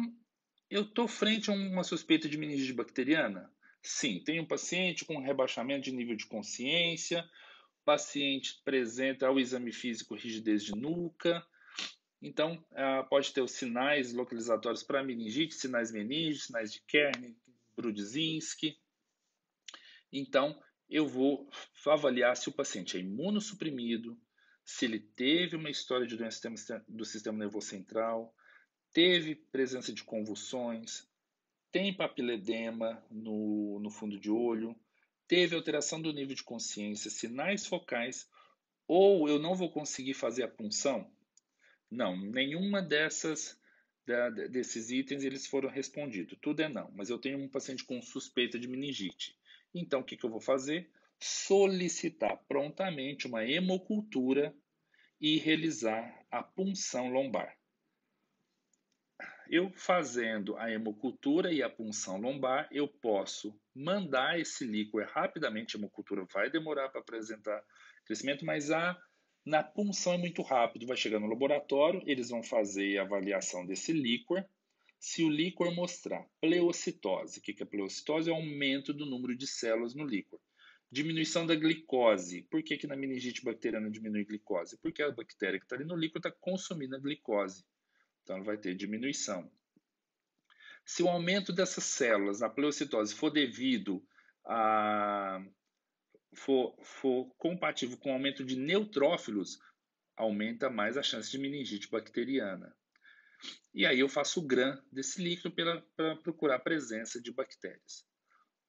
eu estou frente a uma suspeita de meningite bacteriana? Sim, tenho um paciente com rebaixamento de nível de consciência, paciente apresenta ao exame físico rigidez de nuca, então pode ter os sinais localizatórios para meningite, sinais meningite, sinais de Kern, Brudzinski. Então, eu vou avaliar se o paciente é imunossuprimido, se ele teve uma história de doença do sistema nervoso central, teve presença de convulsões, tem papiledema no fundo de olho, teve alteração do nível de consciência, sinais focais, ou eu não vou conseguir fazer a punção? Não, nenhuma desses itens eles foram respondidos. Tudo é não, mas eu tenho um paciente com suspeita de meningite. Então, o que eu vou fazer? Solicitar prontamente uma hemocultura e realizar a punção lombar. Eu fazendo a hemocultura e a punção lombar, eu posso mandar esse líquor rapidamente. A hemocultura vai demorar para apresentar crescimento, mas na punção é muito rápido. Vai chegar no laboratório, eles vão fazer a avaliação desse líquor. Se o líquor mostrar pleocitose, o que é pleocitose? É o aumento do número de células no líquor. Diminuição da glicose. Por que na meningite bacteriana diminui a glicose? Porque a bactéria que está ali no líquor está consumindo a glicose. Então, ela vai ter diminuição. Se o aumento dessas células na pleocitose for devido a for compatível com o aumento de neutrófilos, aumenta mais a chance de meningite bacteriana. E aí eu faço o GRAM desse líquido para procurar a presença de bactérias.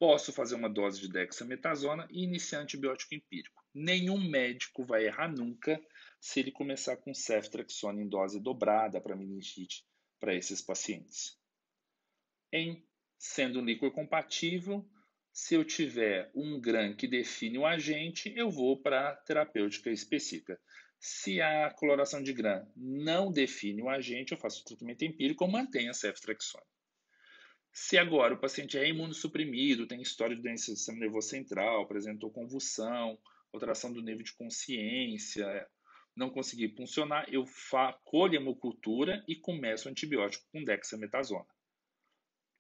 Posso fazer uma dose de dexametasona e iniciar antibiótico empírico. Nenhum médico vai errar nunca se ele começar com ceftriaxona em dose dobrada para meningite para esses pacientes. Sendo um líquor compatível, se eu tiver um GRAM que define o agente, eu vou para a terapêutica específica. Se a coloração de GRAM não define o agente, eu faço o tratamento empírico ou mantenho a ceftriaxona. Se agora o paciente é imunossuprimido, tem história de doença do sistema nervoso central, apresentou convulsão, alteração do nível de consciência, não consegui funcionar, eu colho a hemocultura e começo o antibiótico com dexametasona.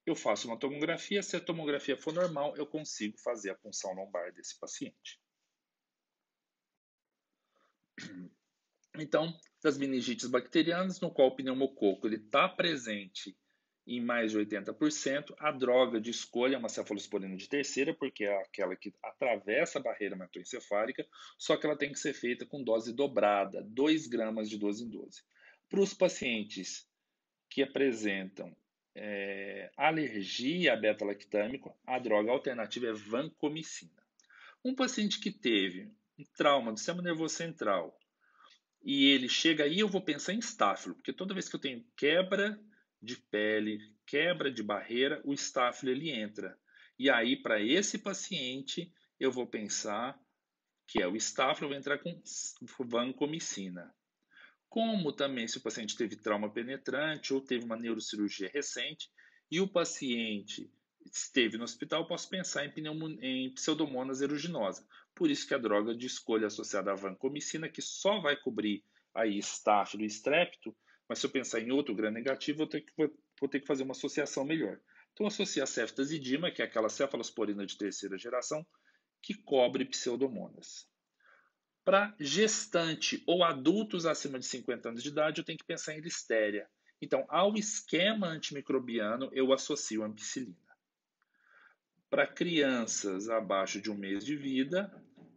Eu faço uma tomografia, se a tomografia for normal, eu consigo fazer a punção lombar desse paciente. Então, das meningites bacterianas, no qual o pneumococo está presente em mais de 80%, a droga de escolha é uma cefalosporina de terceira, porque é aquela que atravessa a barreira hematoencefálica, só que ela tem que ser feita com dose dobrada, 2 gramas de 12 em 12. Para os pacientes que apresentam alergia a beta-lactâmico, a droga alternativa é vancomicina. Um paciente que teve um trauma do sistema nervoso central e ele chega aí, eu vou pensar em estáfilo, porque toda vez que eu tenho quebra de pele, quebra de barreira, o estáfilo ele entra. E aí, para esse paciente, eu vou pensar que é o estáfilo, eu vou entrar com vancomicina. Como também se o paciente teve trauma penetrante ou teve uma neurocirurgia recente e o paciente esteve no hospital, eu posso pensar em pseudomonas aeruginosa. Por isso que a droga de escolha associada à vancomicina, que só vai cobrir aí estáfilo e estrépito, mas se eu pensar em outro gram negativo, vou ter que fazer uma associação melhor. Então, associa a ceftazidima, que é aquela cefalosporina de terceira geração, que cobre pseudomonas. Para gestante ou adultos acima de 50 anos de idade, eu tenho que pensar em listéria. Então, ao esquema antimicrobiano, eu associo a ampicilina. Para crianças abaixo de 1 mês de vida,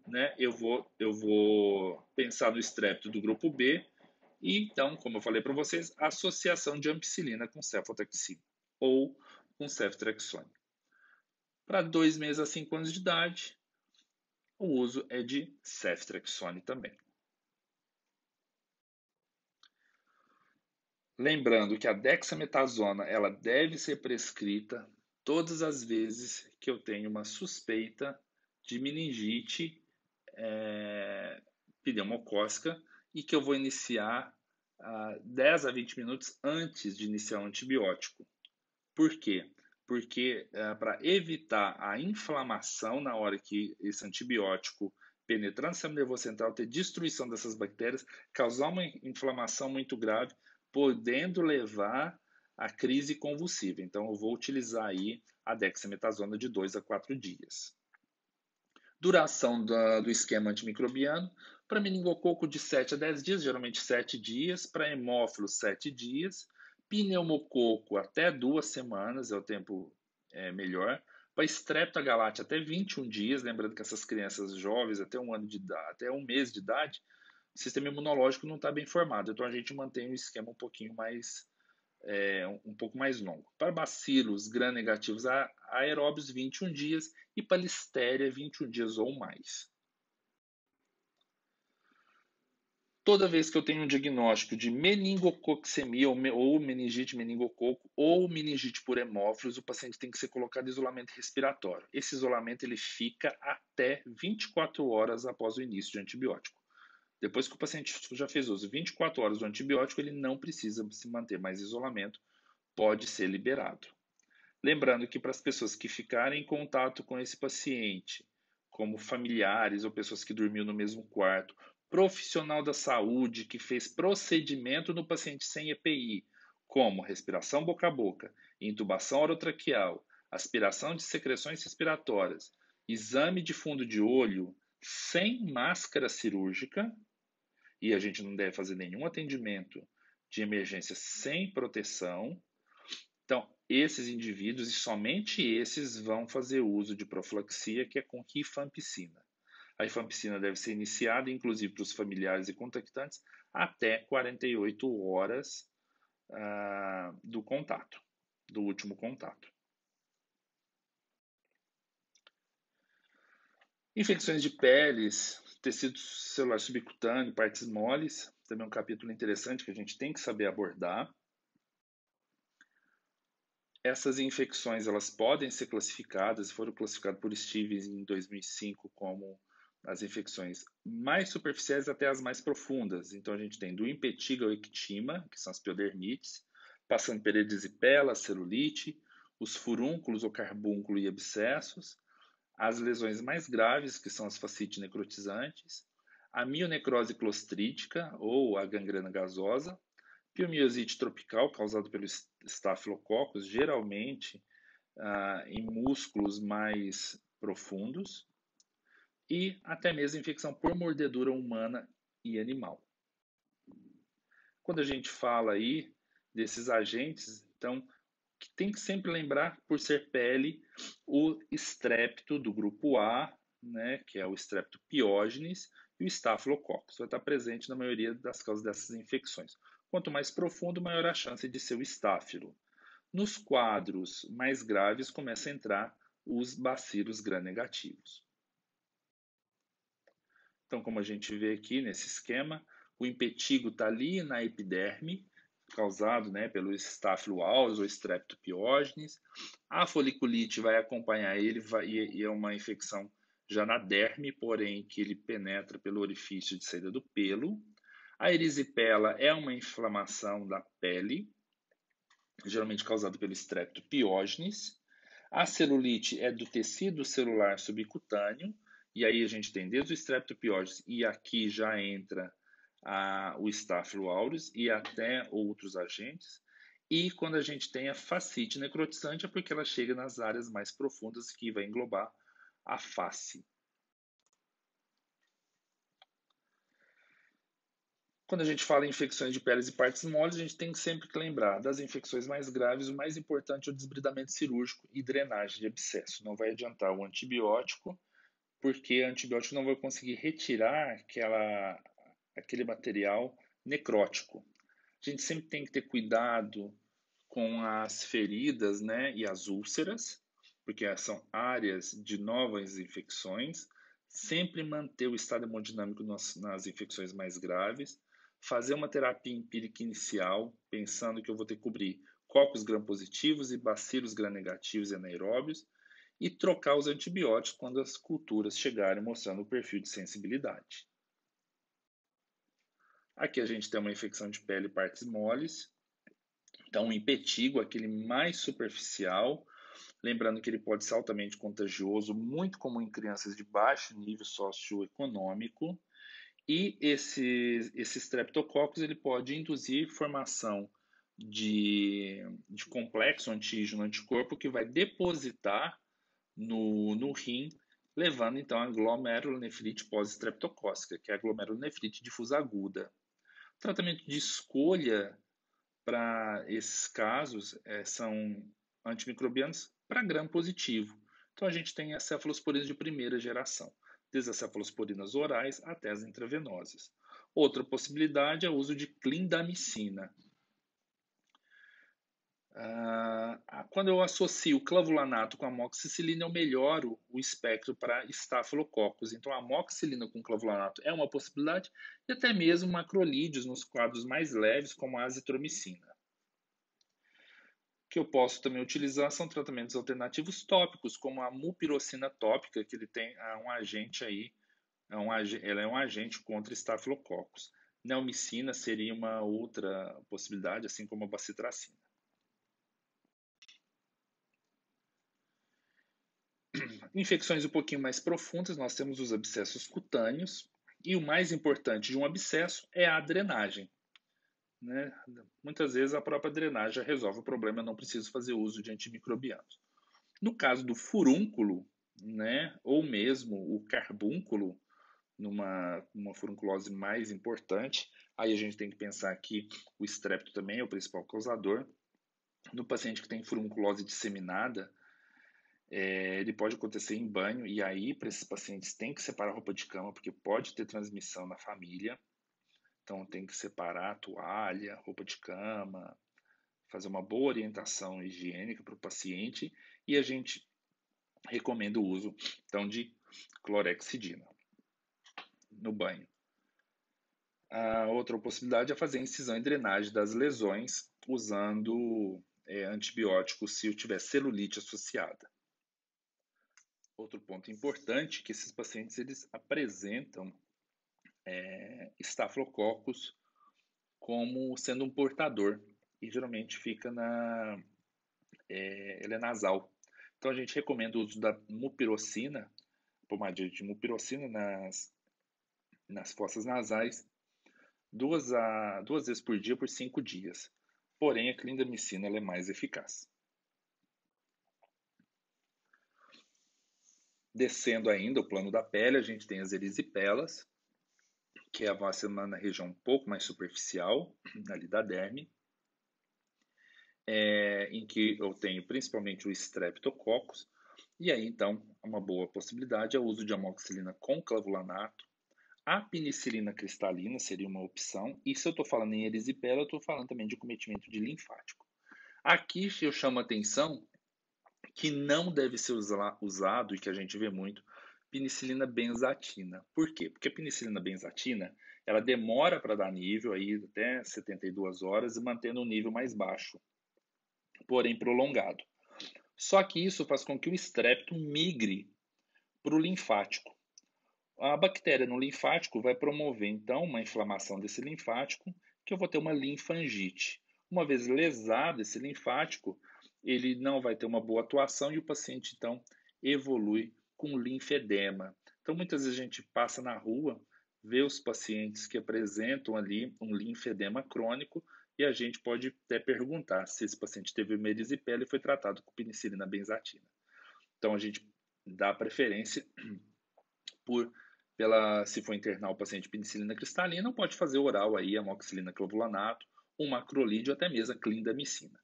né, eu vou pensar no estrépito do grupo B. E então, como eu falei para vocês, associação de ampicilina com cefotaxina ou com ceftriaxone. Para 2 meses a 5 anos de idade, o uso é de ceftriaxone também. Lembrando que a dexametasona ela deve ser prescrita todas as vezes que eu tenho uma suspeita de meningite pneumocócica e que eu vou iniciar 10 a 20 minutos antes de iniciar o antibiótico. Por quê? Porque para evitar a inflamação na hora que esse antibiótico penetrar no sistema nervoso central, ter destruição dessas bactérias, causar uma inflamação muito grave, podendo levar à crise convulsiva. Então, eu vou utilizar aí a dexametasona de 2 a 4 dias. Duração do esquema antimicrobiano, para meningococo de 7 a 10 dias, geralmente 7 dias, para hemófilos 7 dias, pneumococo até 2 semanas, é o tempo melhor, para Streptogalate até 21 dias, lembrando que essas crianças jovens até 1 ano de idade, até 1 mês de idade, o sistema imunológico não está bem formado, então a gente mantém o esquema um pouco mais longo. Para bacilos gram-negativos aeróbios, 21 dias e para listéria, 21 dias ou mais. Toda vez que eu tenho um diagnóstico de meningococcemia ou meningite meningococo ou meningite por hemófilos, o paciente tem que ser colocado em isolamento respiratório. Esse isolamento ele fica até 24 horas após o início de antibiótico. Depois que o paciente já fez uso 24 horas do antibiótico, ele não precisa se manter mais em isolamento, pode ser liberado. Lembrando que para as pessoas que ficarem em contato com esse paciente, como familiares ou pessoas que dormiam no mesmo quarto, profissional da saúde que fez procedimento no paciente sem EPI, como respiração boca a boca, intubação orotraqueal, aspiração de secreções respiratórias, exame de fundo de olho sem máscara cirúrgica, e a gente não deve fazer nenhum atendimento de emergência sem proteção. Então, esses indivíduos, e somente esses, vão fazer uso de profilaxia, que é com rifampicina. A rifampicina deve ser iniciada, inclusive para os familiares e contactantes, até 48 horas do contato, do último contato. Infecções de peles, tecido celular subcutâneo, partes moles, também é um capítulo interessante que a gente tem que saber abordar. Essas infecções elas podem ser classificadas, foram classificadas por Stevens em 2005 como as infecções mais superficiais até as mais profundas. Então a gente tem do impetigo ao ectima, que são as piodermites, passando por erisipela, celulite, os furúnculos ou carbúnculo e abscessos, as lesões mais graves, que são as fascites necrotizantes, a mionecrose clostrídica ou a gangrena gasosa, piomiosite tropical, causada pelo Staphylococcus, geralmente em músculos mais profundos, e até mesmo infecção por mordedura humana e animal. Quando a gente fala aí desses agentes, então, que tem que sempre lembrar, por ser pele, o estrepto do grupo A, né, que é o Streptopiógenes, e o Staphylococcus. Vai estar presente na maioria das causas dessas infecções. Quanto mais profundo, maior a chance de ser o estáfilo. Nos quadros mais graves, começa a entrar os bacilos gram-negativos. Então, como a gente vê aqui nesse esquema, o impetigo está ali na epiderme, causado, né, pelo Staphylo aureus ou Streptopiógenes. A foliculite vai acompanhar ele e é uma infecção já na derme, porém que ele penetra pelo orifício de saída do pelo. A erisipela é uma inflamação da pele, geralmente causada pelo Streptopiógenes. A celulite é do tecido celular subcutâneo, e aí a gente tem desde o Streptopiógenes, e aqui já entra o Staphylo aureus e até outros agentes. E quando a gente tem a fascite necrotizante, é porque ela chega nas áreas mais profundas, que vai englobar a face. Quando a gente fala em infecções de peles e partes moles, a gente tem sempre que lembrar das infecções mais graves, o mais importante é o desbridamento cirúrgico e drenagem de abscesso. Não vai adiantar o antibiótico, porque o antibiótico não vai conseguir retirar aquele material necrótico. A gente sempre tem que ter cuidado com as feridas, né, e as úlceras, porque são áreas de novas infecções. Sempre manter o estado hemodinâmico nas infecções mais graves. Fazer uma terapia empírica inicial, pensando que eu vou ter que cobrir cocos gram-positivos e bacilos gram-negativos e anaeróbios, e trocar os antibióticos quando as culturas chegarem mostrando o perfil de sensibilidade. Aqui a gente tem uma infecção de pele e partes moles. Então, o impetigo, aquele mais superficial, lembrando que ele pode ser altamente contagioso, muito comum em crianças de baixo nível socioeconômico, e esse Streptococcus ele pode induzir formação de complexo antígeno-anticorpo que vai depositar no rim, levando então a glomerulonefrite pós-estreptocócica, que é a glomerulonefrite difusa aguda. O tratamento de escolha para esses casos são antimicrobianos para gram positivo. Então a gente tem as cefalosporinas de primeira geração, desde as cefalosporinas orais até as intravenosas. Outra possibilidade é o uso de clindamicina. Quando eu associo o clavulanato com a amoxicilina, eu melhoro o espectro para estafilococcus. Então, a amoxicilina com clavulanato é uma possibilidade, e até mesmo macrolídeos nos quadros mais leves, como a azitromicina. O que eu posso também utilizar são tratamentos alternativos tópicos, como a mupirocina tópica, que ele tem um agente aí, ela é um agente contra estafilococcus. Neomicina seria uma outra possibilidade, assim como a bacitracina. Infecções um pouquinho mais profundas, nós temos os abscessos cutâneos, e o mais importante de um abscesso é a drenagem, né? Muitas vezes a própria drenagem já resolve o problema, eu não preciso fazer uso de antimicrobianos. No caso do furúnculo, né, ou mesmo o carbúnculo, numa furunculose mais importante, aí a gente tem que pensar que o estrepto também é o principal causador. No paciente que tem furunculose disseminada, ele pode acontecer em banho, e aí para esses pacientes tem que separar a roupa de cama, porque pode ter transmissão na família. Então tem que separar a toalha, roupa de cama, fazer uma boa orientação higiênica para o paciente, e a gente recomenda o uso então de clorexidina no banho. A outra possibilidade é fazer incisão e drenagem das lesões usando antibióticos se eu tiver celulite associada. Outro ponto importante é que esses pacientes eles apresentam estafilococcus como sendo um portador e geralmente fica ele é nasal. Então a gente recomenda o uso da mupirocina, pomada de mupirocina nas fossas nasais, duas vezes por dia por 5 dias. Porém, a clindamicina ela é mais eficaz. Descendo ainda o plano da pele, a gente tem as erisipelas, que é a vacina na região um pouco mais superficial, ali da derme, em que eu tenho principalmente o Streptococcus, e aí então uma boa possibilidade é o uso de amoxicilina com clavulanato. A penicilina cristalina seria uma opção, e se eu estou falando em erisipela, eu estou falando também de cometimento de linfático. Aqui eu chamo a atenção que não deve ser usado, e que a gente vê muito, penicilina benzatina. Por quê? Porque a penicilina benzatina, ela demora para dar nível, aí até 72 horas, e mantendo um nível mais baixo, porém prolongado. Só que isso faz com que o estrepto migre para o linfático. A bactéria no linfático vai promover, então, uma inflamação desse linfático, que eu vou ter uma linfangite. Uma vez lesado esse linfático, ele não vai ter uma boa atuação e o paciente, então, evolui com linfedema. Então, muitas vezes a gente passa na rua, vê os pacientes que apresentam ali um linfedema crônico e a gente pode até perguntar se esse paciente teve uma erisipela e foi tratado com penicilina benzatina. Então, a gente dá preferência por se for internar o paciente penicilina cristalina, pode fazer oral aí amoxicilina clavulanato, um macrolídeo, até mesmo a clindamicina.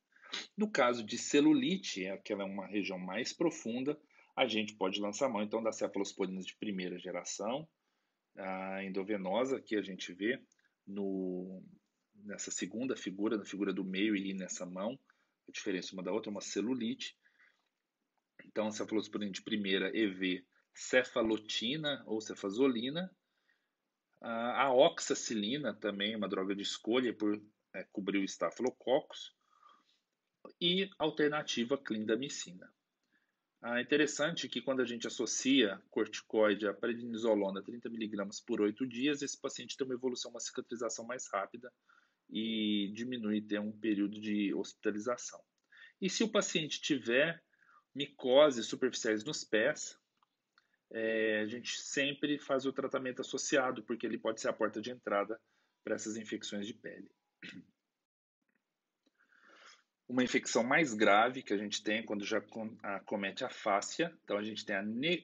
No caso de celulite, que ela é uma região mais profunda, a gente pode lançar mão então das cefalosporinas de primeira geração, a endovenosa que a gente vê nessa segunda figura, na figura do meio e nessa mão, a diferença uma da outra é uma celulite. Então, cefalosporina de primeira EV, cefalotina ou cefazolina. A oxacilina também é uma droga de escolha por cobrir o estafilococcus. E alternativa clindamicina. É interessante que quando a gente associa corticoide a prednisolona 30 mg por 8 dias, esse paciente tem uma evolução, uma cicatrização mais rápida e diminui ter um período de hospitalização. E se o paciente tiver micoses superficiais nos pés, a gente sempre faz o tratamento associado, porque ele pode ser a porta de entrada para essas infecções de pele. Uma infecção mais grave que a gente tem quando já acomete a fáscia, então a gente tem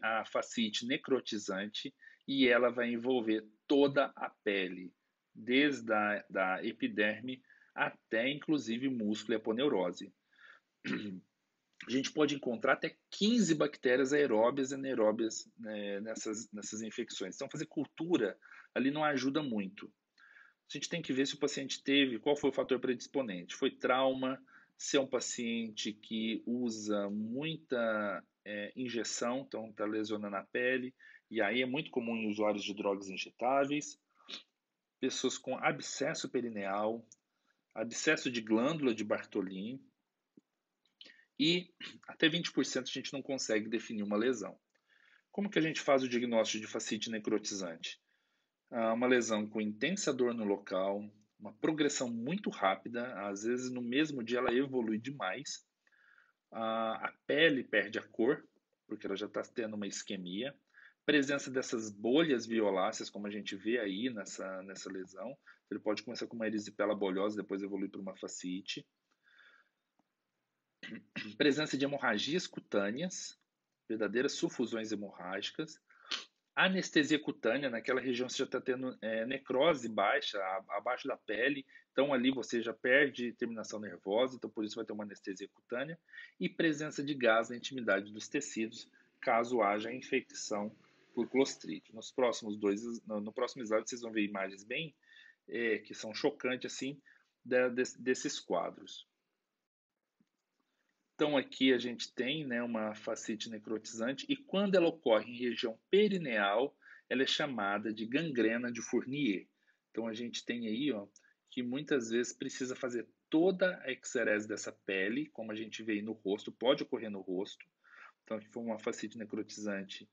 a fascite necrotizante e ela vai envolver toda a pele, desde da epiderme até inclusive músculo e aponeurose. A gente pode encontrar até 15 bactérias aeróbias e anaeróbias, né, nessas infecções. Então, fazer cultura ali não ajuda muito. A gente tem que ver se o paciente teve, qual foi o fator predisponente. Foi trauma, se é um paciente que usa muita injeção, então está lesionando a pele, e aí é muito comum em usuários de drogas injetáveis. Pessoas com abscesso perineal, abscesso de glândula de Bartholin, e até 20% a gente não consegue definir uma lesão. Como que a gente faz o diagnóstico de fascite necrotizante? Uma lesão com intensa dor no local, uma progressão muito rápida, às vezes no mesmo dia ela evolui demais, a pele perde a cor, porque ela já está tendo uma isquemia. Presença dessas bolhas violáceas, como a gente vê aí nessa lesão. Ele pode começar com uma erisipela bolhosa, depois evoluir para uma fasciite. Presença de hemorragias cutâneas, verdadeiras sufusões hemorrágicas. Anestesia cutânea, naquela região você já está tendo necrose baixa, abaixo da pele, então ali você já perde terminação nervosa, então por isso vai ter uma anestesia cutânea. E presença de gás na intimidade dos tecidos, caso haja infecção por Clostridium. No próximo slide vocês vão ver imagens bem que são chocantes assim desses quadros. Então aqui a gente tem, né, uma fascite necrotizante e quando ela ocorre em região perineal, ela é chamada de gangrena de Fournier. Então a gente tem aí, ó, que muitas vezes precisa fazer toda a exerese dessa pele, como a gente vê aí no rosto, pode ocorrer no rosto. Então aqui foi uma fascite necrotizante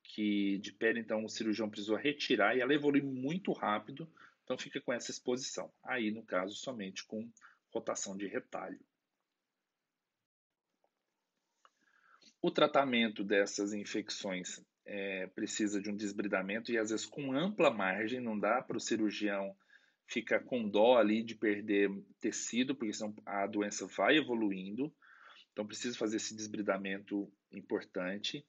que de pele, então o cirurgião precisou retirar e ela evolui muito rápido, então fica com essa exposição. Aí, no caso, somente com rotação de retalho. O tratamento dessas infecções precisa de um desbridamento e às vezes com ampla margem, não dá para o cirurgião ficar com dó ali de perder tecido, porque senão a doença vai evoluindo, então precisa fazer esse desbridamento importante.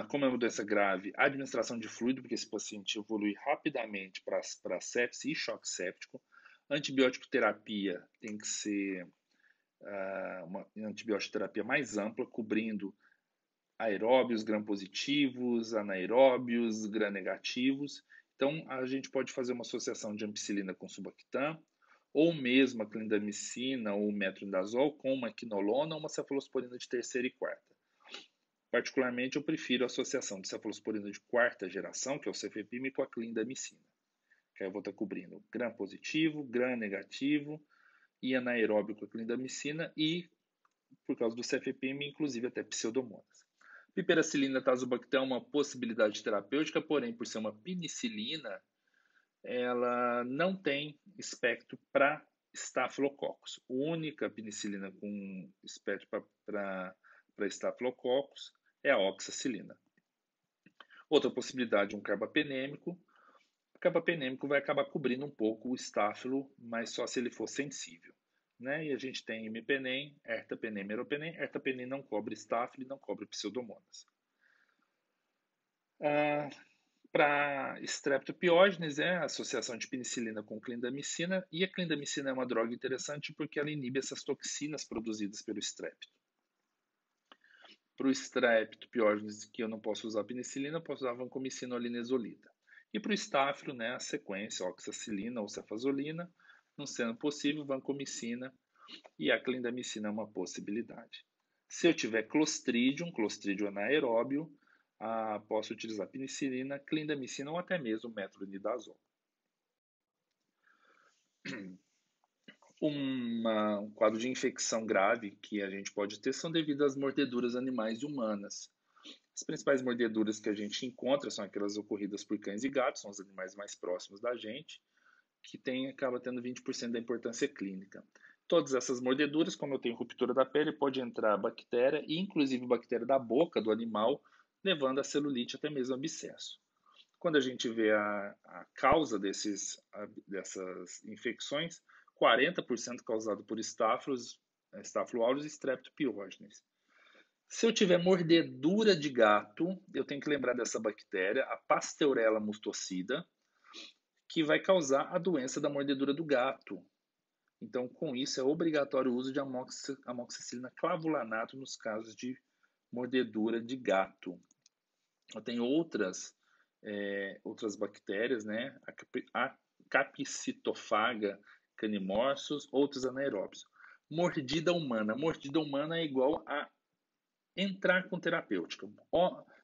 Como é uma doença grave, a administração de fluido, porque esse paciente evolui rapidamente para sepse e choque séptico. Antibiótico terapia tem que ser uma antibiótico terapia mais ampla, cobrindo aeróbios gram-positivos, anaeróbios gram-negativos. Então, a gente pode fazer uma associação de ampicilina com subactam, ou mesmo a clindamicina ou metronidazol com uma quinolona ou uma cefalosporina de terceira e quarta. Particularmente, eu prefiro a associação de cefalosporina de quarta geração, que é o cefepime, com a clindamicina. Que aí eu vou estar cobrindo gram-positivo, gram-negativo e anaeróbio com a clindamicina e, por causa do cefepime, inclusive até pseudomonas. Piperacilina tazobactam é uma possibilidade terapêutica, porém, por ser uma penicilina, ela não tem espectro para Staphylococcus. A única penicilina com espectro para Staphylococcus é a oxacilina. Outra possibilidade, um carbapenêmico. O carbapenêmico vai acabar cobrindo um pouco o estáfilo, mas só se ele for sensível. Né? E a gente tem imipenem, ertapenem, meropenem. Ertapenem não cobre estáfilo e não cobre pseudomonas. Para streptopiógenes, a associação de penicilina com clindamicina. E a clindamicina é uma droga interessante porque ela inibe essas toxinas produzidas pelo estrépito. Para o streptopiógenes, que eu não posso usar penicilina, eu posso usar vancomicina ou linezolida. E para o estáfilo, a sequência, oxacilina ou cefazolina, não sendo possível, vancomicina e a clindamicina é uma possibilidade. Se eu tiver clostridium anaeróbio, posso utilizar penicilina, clindamicina ou até mesmo metronidazol. Um quadro de infecção grave que a gente pode ter são devido às mordeduras animais e humanas. As principais mordeduras que a gente encontra são aquelas ocorridas por cães e gatos, são os animais mais próximos da gente, que acaba tendo 20% da importância clínica. Todas essas mordeduras, como eu tenho ruptura da pele, pode entrar bactéria, e inclusive bactéria da boca do animal, levando a celulite até mesmo abscesso. Quando a gente vê a causa dessas infecções, 40% causado por Staphylo aureus e Streptopiógenes. Se eu tiver mordedura de gato, eu tenho que lembrar dessa bactéria, a Pasteurella mustosida, que vai causar a doença da mordedura do gato. Então, com isso, é obrigatório o uso de amoxicilina clavulanato nos casos de mordedura de gato. Tem outras bactérias, né? A Capsitofaga canimorsus, outros anaeróbios. Mordida humana é igual a entrar com terapêutica.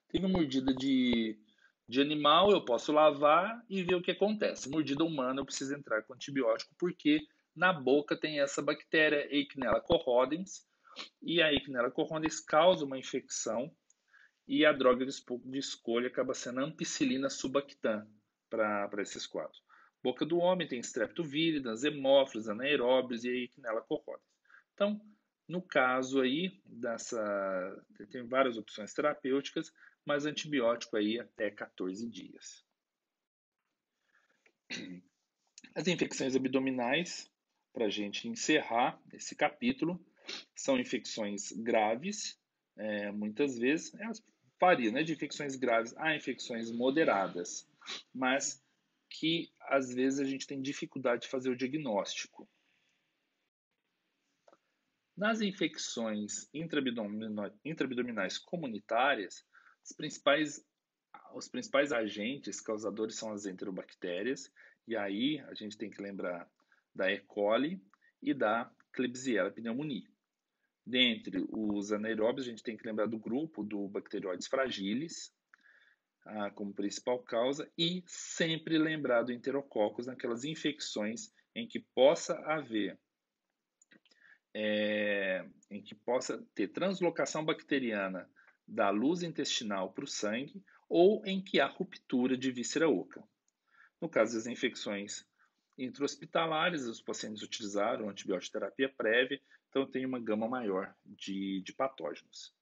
Teve mordida de animal, eu posso lavar e ver o que acontece. Mordida humana, eu preciso entrar com antibiótico, porque na boca tem essa bactéria Eichinella corrodens, e a Eichinella corrodens causa uma infecção, e a droga de escolha acaba sendo a ampicilina subactam para esses quadros. Boca do homem tem streptovíridas, hemófilos, anaeróbios e a Eichinella corrodens. Então, No caso aí, tem várias opções terapêuticas, mas antibiótico aí até 14 dias. As infecções abdominais, para a gente encerrar esse capítulo, são infecções graves, muitas vezes, varia, né, de infecções graves a infecções moderadas, mas que às vezes a gente tem dificuldade de fazer o diagnóstico. Nas infecções intraabdominais comunitárias, os principais agentes causadores são as enterobactérias, e aí a gente tem que lembrar da E. coli e da Klebsiella pneumoniae. Dentre os anaeróbios, a gente tem que lembrar do grupo do Bacteroides fragilis, como principal causa, e sempre lembrar do enterococcus naquelas infecções em que possa haver em que possa ter translocação bacteriana da luz intestinal para o sangue ou em que há ruptura de víscera oca. No caso das infecções intra-hospitalares, os pacientes utilizaram antibiótico terapia prévia, então tem uma gama maior de patógenos.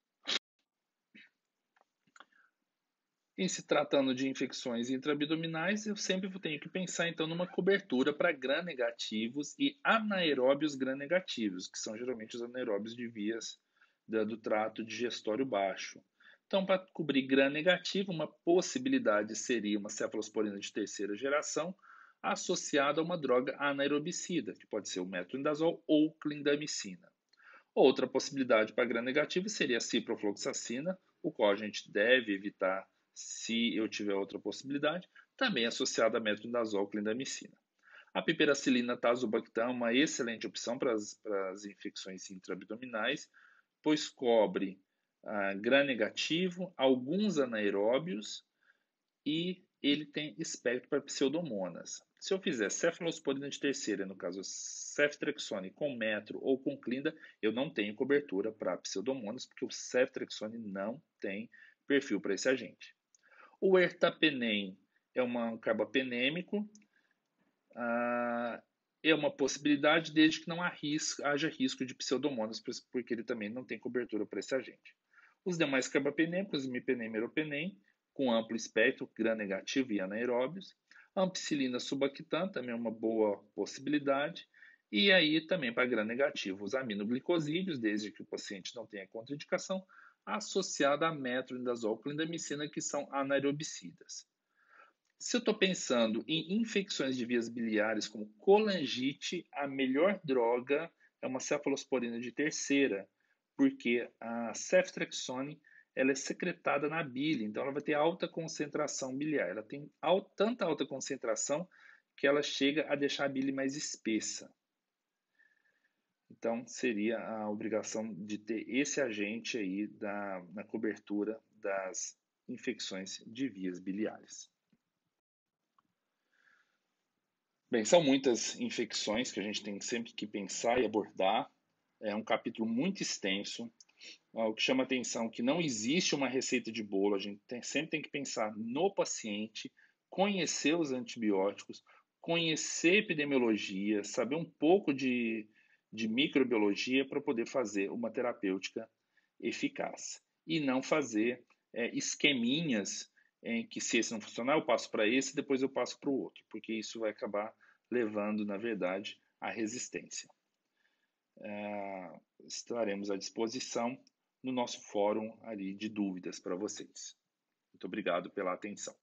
Em se tratando de infecções intraabdominais, eu sempre tenho que pensar então numa cobertura para gram-negativos e anaeróbios gram-negativos, que são geralmente os anaeróbios de vias do trato digestório baixo. Então, para cobrir gram-negativo, uma possibilidade seria uma cefalosporina de terceira geração associada a uma droga anaerobicida, que pode ser o metronidazol ou clindamicina. Outra possibilidade para gram-negativo seria a ciprofloxacina, o qual a gente deve evitar se eu tiver outra possibilidade, também associada a metronidazol, clindamicina. A piperacilina tazobactam é uma excelente opção para as infecções intraabdominais, pois cobre gram-negativo, alguns anaeróbios e ele tem espectro para pseudomonas. Se eu fizer cefalosporina de terceira, no caso ceftriaxone com metro ou com clinda, eu não tenho cobertura para pseudomonas, porque o ceftriaxone não tem perfil para esse agente. O ertapenem é um carbapenêmico, é uma possibilidade desde que não haja risco de pseudomonas, porque ele também não tem cobertura para esse agente. Os demais carbapenêmicos, imipenem e meropenem, com amplo espectro, gram-negativo e anaeróbios. A ampicilina subactam também é uma boa possibilidade. E aí também para gram-negativo, os aminoglicosídeos, desde que o paciente não tenha contraindicação, associada a metronidazol, clindamicina, que são anaerobicidas. Se eu estou pensando em infecções de vias biliares como colangite, a melhor droga é uma cefalosporina de terceira, porque a ceftriaxone ela é secretada na bile, então ela vai ter alta concentração biliar. Ela tem tanta alta concentração que ela chega a deixar a bile mais espessa. Então, seria a obrigação de ter esse agente aí na cobertura das infecções de vias biliares. Bem, são muitas infecções que a gente tem sempre que pensar e abordar. É um capítulo muito extenso. O que chama atenção é que não existe uma receita de bolo. A gente sempre tem que pensar no paciente, conhecer os antibióticos, conhecer epidemiologia, saber um pouco de microbiologia para poder fazer uma terapêutica eficaz. E não fazer esqueminhas em que, se esse não funcionar, eu passo para esse e depois eu passo para o outro, porque isso vai acabar levando, na verdade, à resistência. Estaremos à disposição no nosso fórum ali de dúvidas para vocês. Muito obrigado pela atenção.